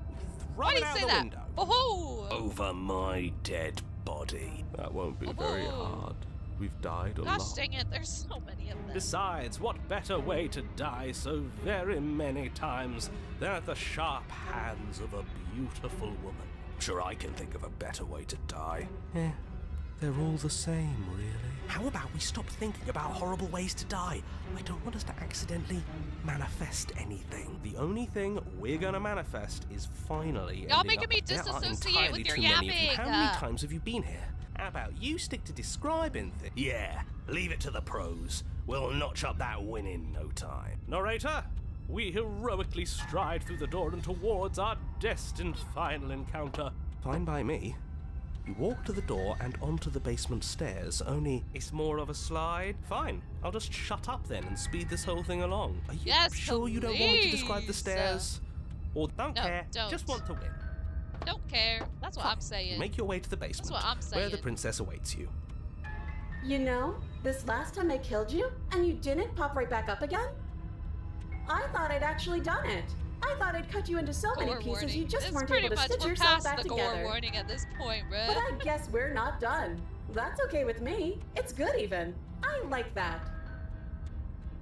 S6: we throw
S1: Why do
S6: it
S1: you
S6: out
S1: say
S6: the
S1: that?
S6: window?
S1: Oh!
S6: Over my dead body. That won't be
S1: very hard.
S6: We've died a
S1: Gosh dang it, there's so many of them.
S6: Besides, what better way to die so very many times than at the sharp hands of a beautiful woman? Sure, I can think of a better way to die. Yeah, they're all the same, really. How about we stop thinking about horrible ways to die? I don't want us to accidentally manifest anything. The only thing we're gonna manifest is finally
S1: Y'all
S6: ending
S1: making
S6: up-
S1: me
S6: There are
S1: disassociate
S6: entirely
S1: with your
S6: too many of you.
S1: yapping.
S6: How many times have you been here? How about you stick to describing things? Yeah, leave it to the pros. We'll notch up that win in no time. Narrator, we heroically stride through the door and towards our destined final encounter. Fine by me. You walk to the door and onto the basement stairs, only it's more of a slide. Fine, I'll just shut up then and speed this whole thing along. Are you
S1: Yes,
S6: sure you don't want me to describe the
S1: please.
S6: stairs? Or don't
S1: No,
S6: care,
S1: don't.
S6: just want to win.
S1: Don't care. That's what I'm saying.
S6: Make your way to the basement,
S1: what I'm
S6: where the
S1: saying.
S6: princess awaits you.
S3: You know, this last time I killed you, and you didn't pop right back up again? I thought I'd actually done it. I thought I'd cut you into so many
S1: Gore
S3: pieces
S1: warning.
S3: you just
S1: It's
S3: weren't
S1: pretty
S3: able to
S1: much
S3: stitch
S1: we're
S3: yourself
S1: past
S3: back
S1: the
S3: together.
S1: gore warning at this point, bruh.
S3: But I guess we're not done. That's okay with me. It's good even. I like that.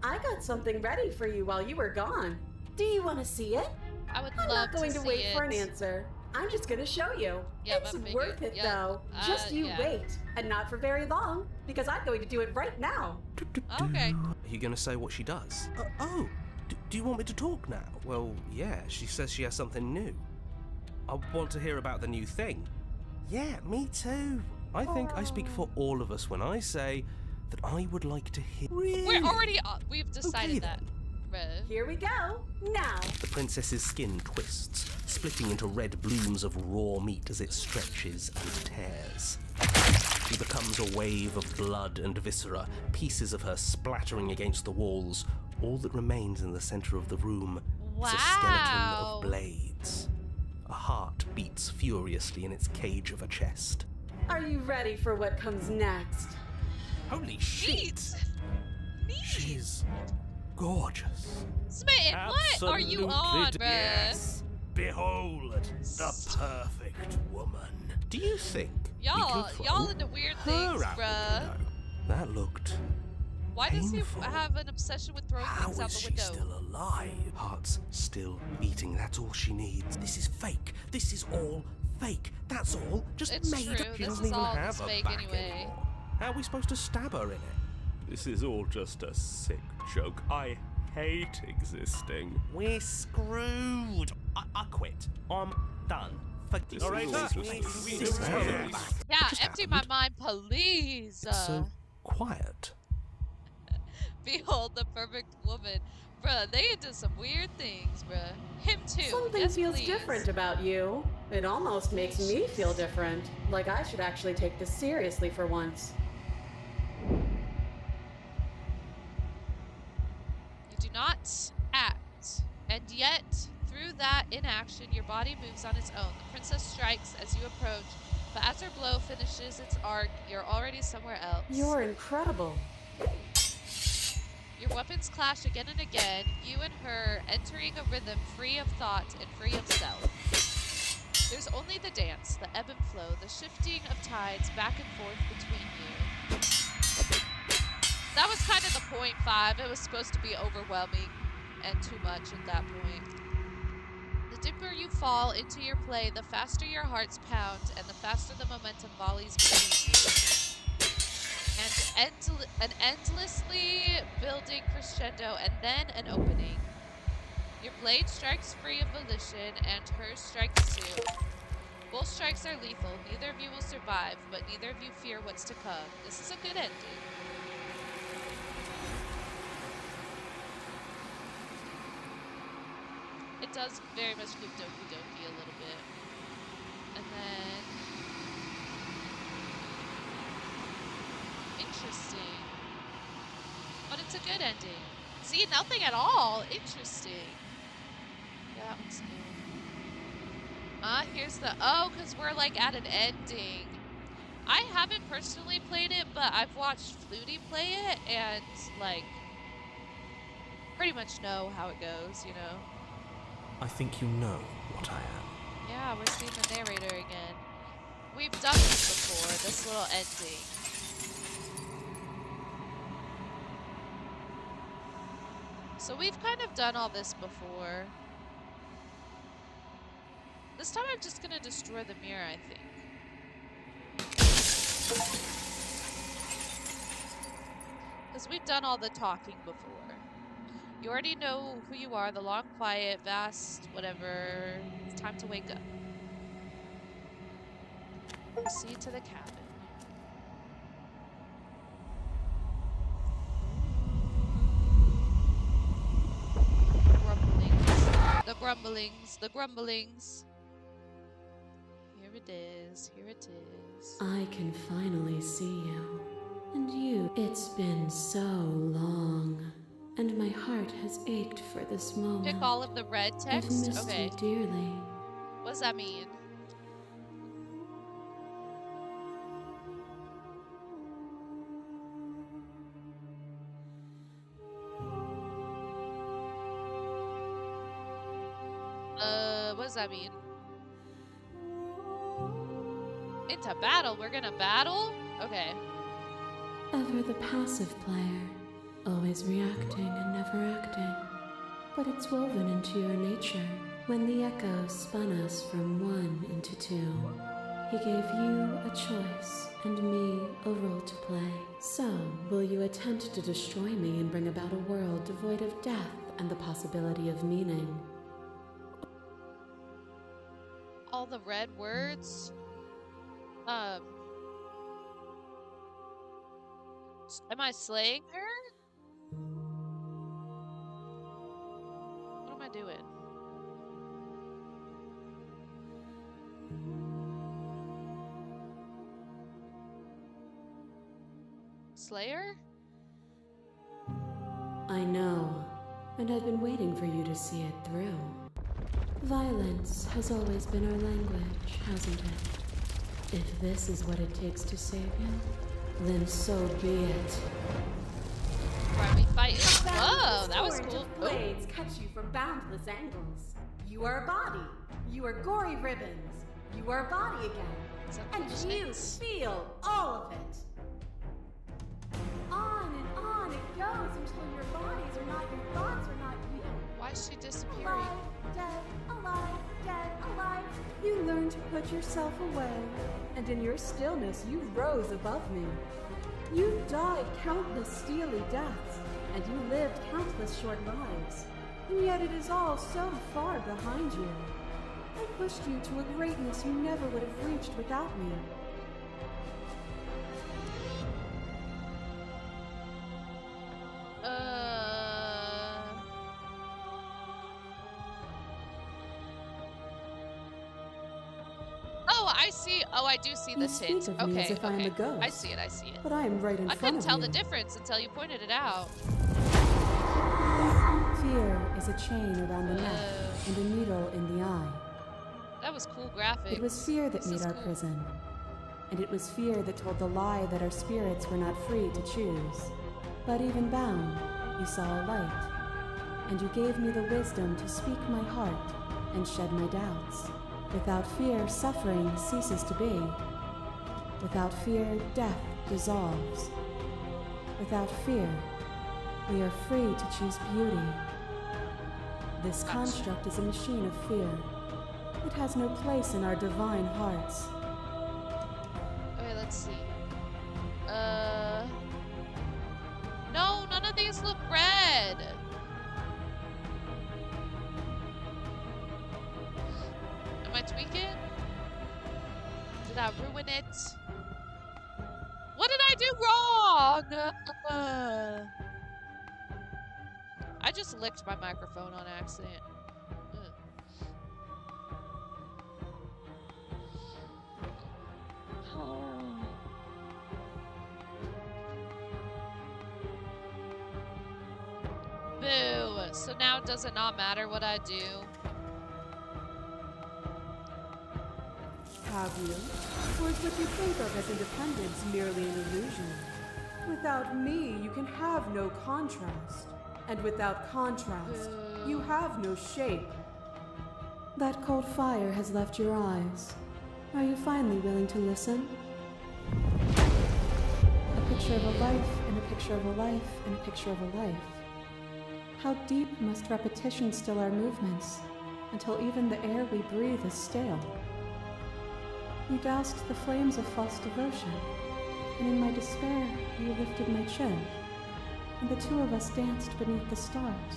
S3: I got something ready for you while you were gone. Do you want to see it?
S1: I would
S3: I'm
S1: love
S3: not going to
S1: see
S3: wait
S1: it.
S3: for an answer. I'm just going to show you.
S1: Yep,
S3: it's
S1: I figured.
S3: worth it
S1: Yep.
S3: though. Just you
S1: yeah.
S3: wait. And not for very long, because I'm going to do it right now.
S1: Okay.
S6: Are you going to say what she does? Do you want me to talk now? Well, yeah, she says she has something new. I want to hear about the new thing. Yeah, me too. I think I speak for all of us when I say that I would like to hear.
S1: We're already we've decided
S6: Okay,
S1: that. Bruh.
S3: Here we go. Now.
S6: The princess's skin twists, splitting into red blooms of raw meat as it stretches and tears. She becomes a wave of blood and viscera, pieces of her splattering against the walls. All that remains in the center of the room is a skeleton
S1: Wow.
S6: of blades. A heart beats furiously in its cage of a chest.
S3: Are you ready for what comes next?
S6: Holy shit!
S1: Neat. Neat.
S6: She's gorgeous.
S1: Smitten, what are you on, bruh?
S6: Yes. Behold, the perfect woman. Do you think we
S1: Y'all
S6: can throw
S1: into weird
S6: her
S1: things,
S6: out the
S1: bruh.
S6: window? That looked.
S1: Why does he
S6: painful.
S1: have an obsession with throwing
S6: How
S1: things out
S6: is
S1: the
S6: she
S1: window?
S6: still alive? Heart's still beating. That's all she needs. This is fake. This is all fake. That's all. Just
S1: It's
S6: made
S1: true.
S6: up. She
S1: This
S6: doesn't
S1: is
S6: even
S1: all
S6: have
S1: just
S6: a
S1: fake
S6: back
S1: anyway.
S6: anymore. How are we supposed to stab her in it? This is all just a sick joke. I hate existing. We're screwed. I quit. I'm done.
S5: All right,
S1: Yeah, empty my mind, please.
S6: It's so quiet.
S1: Behold the perfect woman. Bruh, they into some weird things, bruh. Him too.
S3: Something
S1: Yes,
S3: feels
S1: please.
S3: different about you. It almost makes me feel different. Like I should actually take this seriously for once.
S1: You do not act. And yet, through that inaction, your body moves on its own. The princess strikes as you approach, but as her blow finishes its arc, you're already somewhere else.
S3: You're incredible.
S1: Your weapons clash again and again, you and her entering a rhythm free of thought and free of self. There's only the dance, the ebb and flow, the shifting of tides back and forth between you. That was kind of the point 5. It was supposed to be overwhelming and too much at that point. The deeper you fall into your play, the faster your hearts pound and the faster the momentum volleys between you. And an endlessly building crescendo and then an opening. Your blade strikes free of volition and hers strikes too. Both strikes are lethal. Neither of you will survive, but neither of you fear what's to come. This is a good ending. It does very much give Doki Doki a little bit. And then... Interesting. But it's a good ending. See, nothing at all. Interesting. Yeah, that one's new. Here's the... Oh, because we're, like, at an ending. I haven't personally played it, but I've watched Flutie play it, and, like, pretty much know how it goes, you know?
S6: I think you know what I am.
S1: Yeah, we're seeing the narrator again. We've done this before, this little ending. So we've kind of done all this before. This time I'm just gonna destroy the mirror, I think. Because we've done all the talking before. You already know who you are, the long, quiet, vast, whatever. It's time to wake up. Proceed to the cabin. The grumblings, the grumblings. Here it is, here it is.
S3: I can finally see you. And you. It's been so long. And my heart has ached for this moment.
S1: Pick all of the red
S3: I've
S1: text?
S3: missed
S1: Okay.
S3: you dearly.
S1: What does that mean? What does that mean? Into battle? We're gonna battle? Okay.
S3: Ever the passive player, always reacting and never acting. But it's woven into your nature. When the echo spun us from one into two, he gave you a choice and me a role to play. So, will you attempt to destroy me and bring about a world devoid of death and the possibility of meaning?
S1: All the red words. Am I slaying her? What am I doing? Slayer?
S3: I know, and I've been waiting for you to see it through. Violence has always been our language, hasn't it? If this is what it takes to save you, then so be it.
S1: Why are we fighting? Whoa, that was cool.
S3: Blades cut you from boundless angles. You are a body. You are gory ribbons. You are a body again. And you feel all of it. On and on it goes until your bodies are not your thoughts, are not you.
S1: Why is she disappearing?
S3: Alive, dead, alive, dead, alive. You learn to put yourself away, and in your stillness you rose above me. You died countless steely deaths, and you lived countless short lives. And yet it is all so far behind you.
S4: I pushed you to a greatness you never would have reached without me.
S1: Oh, I see. Oh, I do see
S4: You
S1: this
S4: speak
S1: hint.
S4: of me as
S1: Okay,
S4: if I am a
S1: okay.
S4: ghost.
S1: I see it, I see it.
S4: But I am right in
S1: I
S4: front
S1: couldn't
S4: of
S1: tell
S4: you.
S1: the difference until you pointed it out.
S4: Fear is a chain around the neck and a needle in the eye.
S1: That was cool graphics.
S4: It was fear that
S1: This
S4: made
S1: is
S4: our
S1: cool.
S4: prison. And it was fear that told the lie that our spirits were not free to choose. But even bound, you saw a light. And you gave me the wisdom to speak my heart and shed my doubts. Without fear, suffering ceases to be. Without fear, death dissolves. Without fear, we are free to choose beauty. This construct is a machine of fear. It has no place in our divine hearts.
S1: Okay, let's see. No, none of these look red. Am I tweaking? Did I ruin it? What did I do wrong? I just licked my microphone on accident. Ugh. Boo! So now does it not matter what I do?
S4: Have you? Or is what you think of as independence merely an illusion? Without me, you can have no contrast. And without contrast, you have no shape. That cold fire has left your eyes. Are you finally willing to listen? A picture of a life, and a picture of a life, and a picture of a life. How deep must repetition still our movements, until even the air we breathe is stale? You doused the flames of false devotion, and in my despair, you lifted my chin, and the two of us danced beneath the stars.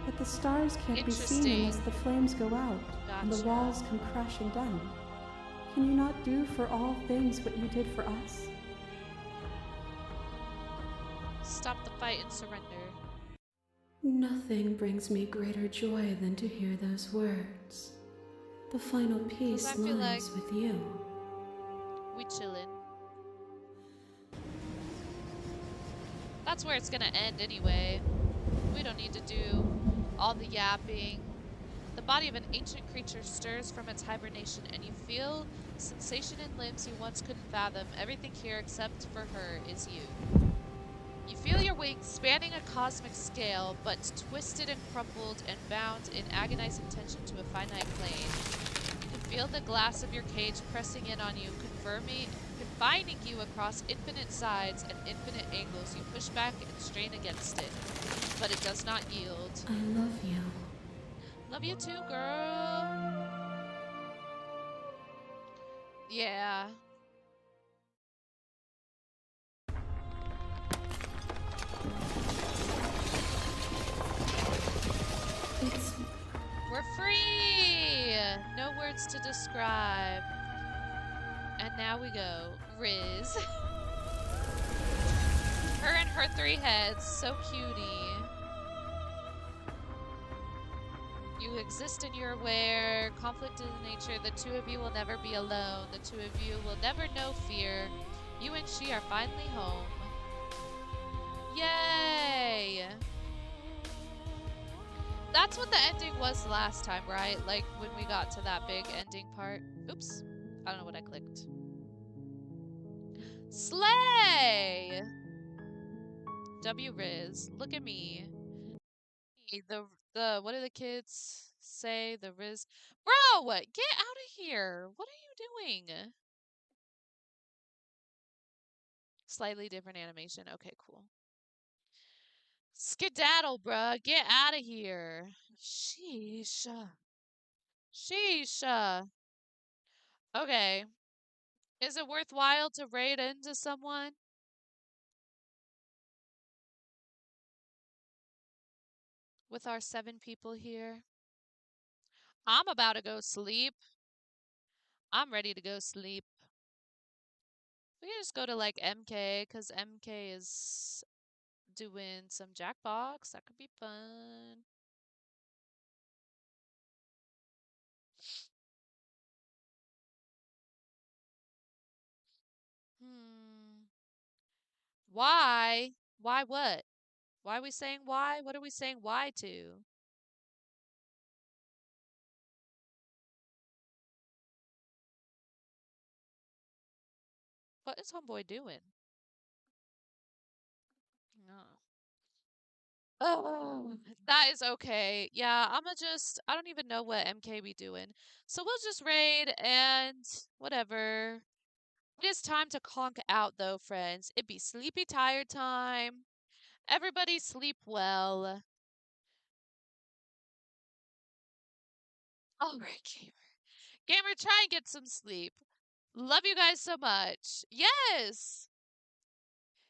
S4: But the stars can't be seen
S1: Interesting.
S4: unless the flames go out, and the
S1: Gotcha.
S4: walls come crashing down. Can you not do for all things what you did for us?
S1: Stop the fight and surrender.
S4: Nothing brings me greater joy than to hear those words. The final piece
S1: I feel
S4: lies
S1: like-
S4: with you.
S1: We chillin'. That's where it's gonna end anyway. We don't need to do all the yapping. The body of an ancient creature stirs from its hibernation, and you feel sensation in limbs you once couldn't fathom. Everything here except for her is you. You feel your wings spanning a cosmic scale, but twisted and crumpled and bound in agonizing tension to a finite plane. You feel the glass of your cage pressing in on you, confining you across infinite sides and infinite angles. You push back and strain against it, but it does not yield.
S4: I love you.
S1: Love you too, girl. Yeah.
S4: It's
S1: We're free! No words to describe. And now we go. Riz. Her and her three heads. So cutie. You exist and you're aware. Conflict is nature. The two of you will never be alone. The two of you will never know fear. You and she are finally home. Yay! That's what the ending was last time, right? Like when we got to that big ending part. Oops. I don't know what I clicked. Slay! W Riz. Look at me. The what do the kids say? The Riz. Bro, get out of here. What are you doing? Slightly different animation. Okay, cool. Skedaddle, bruh. Get out of here. Sheesh. Sheesh. Okay. Is it worthwhile to raid into someone? With our 7 people here? I'm about to go sleep. I'm ready to go sleep. We can just go to like MK, because MK is doing some Jackbox. That could be fun. Hmm. Why? Why what? Why are we saying why? What are we saying why to? What is homeboy doing? No. Oh, that is okay. Yeah, I don't even know what MK be doing. So we'll just raid and whatever. It is time to conk out though, friends. It be sleepy tired time. Everybody sleep well. All right, gamer. Gamer, try and get some sleep. Love you guys so much. Yes.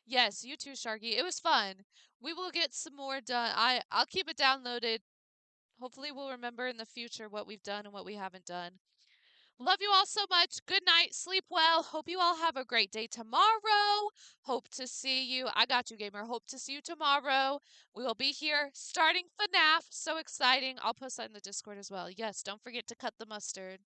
S1: Yes, you too, Sharky. It was fun. We will get some more done. I'll keep it downloaded. Hopefully we'll remember in the future what we've done and what we haven't done. Love you all so much. Good night. Sleep well. Hope you all have a great day tomorrow. Hope to see you. I got you, gamer. Hope to see you tomorrow. We will be here starting FNAF. So exciting. I'll post that in the Discord as well. Yes, don't forget to cut the mustard.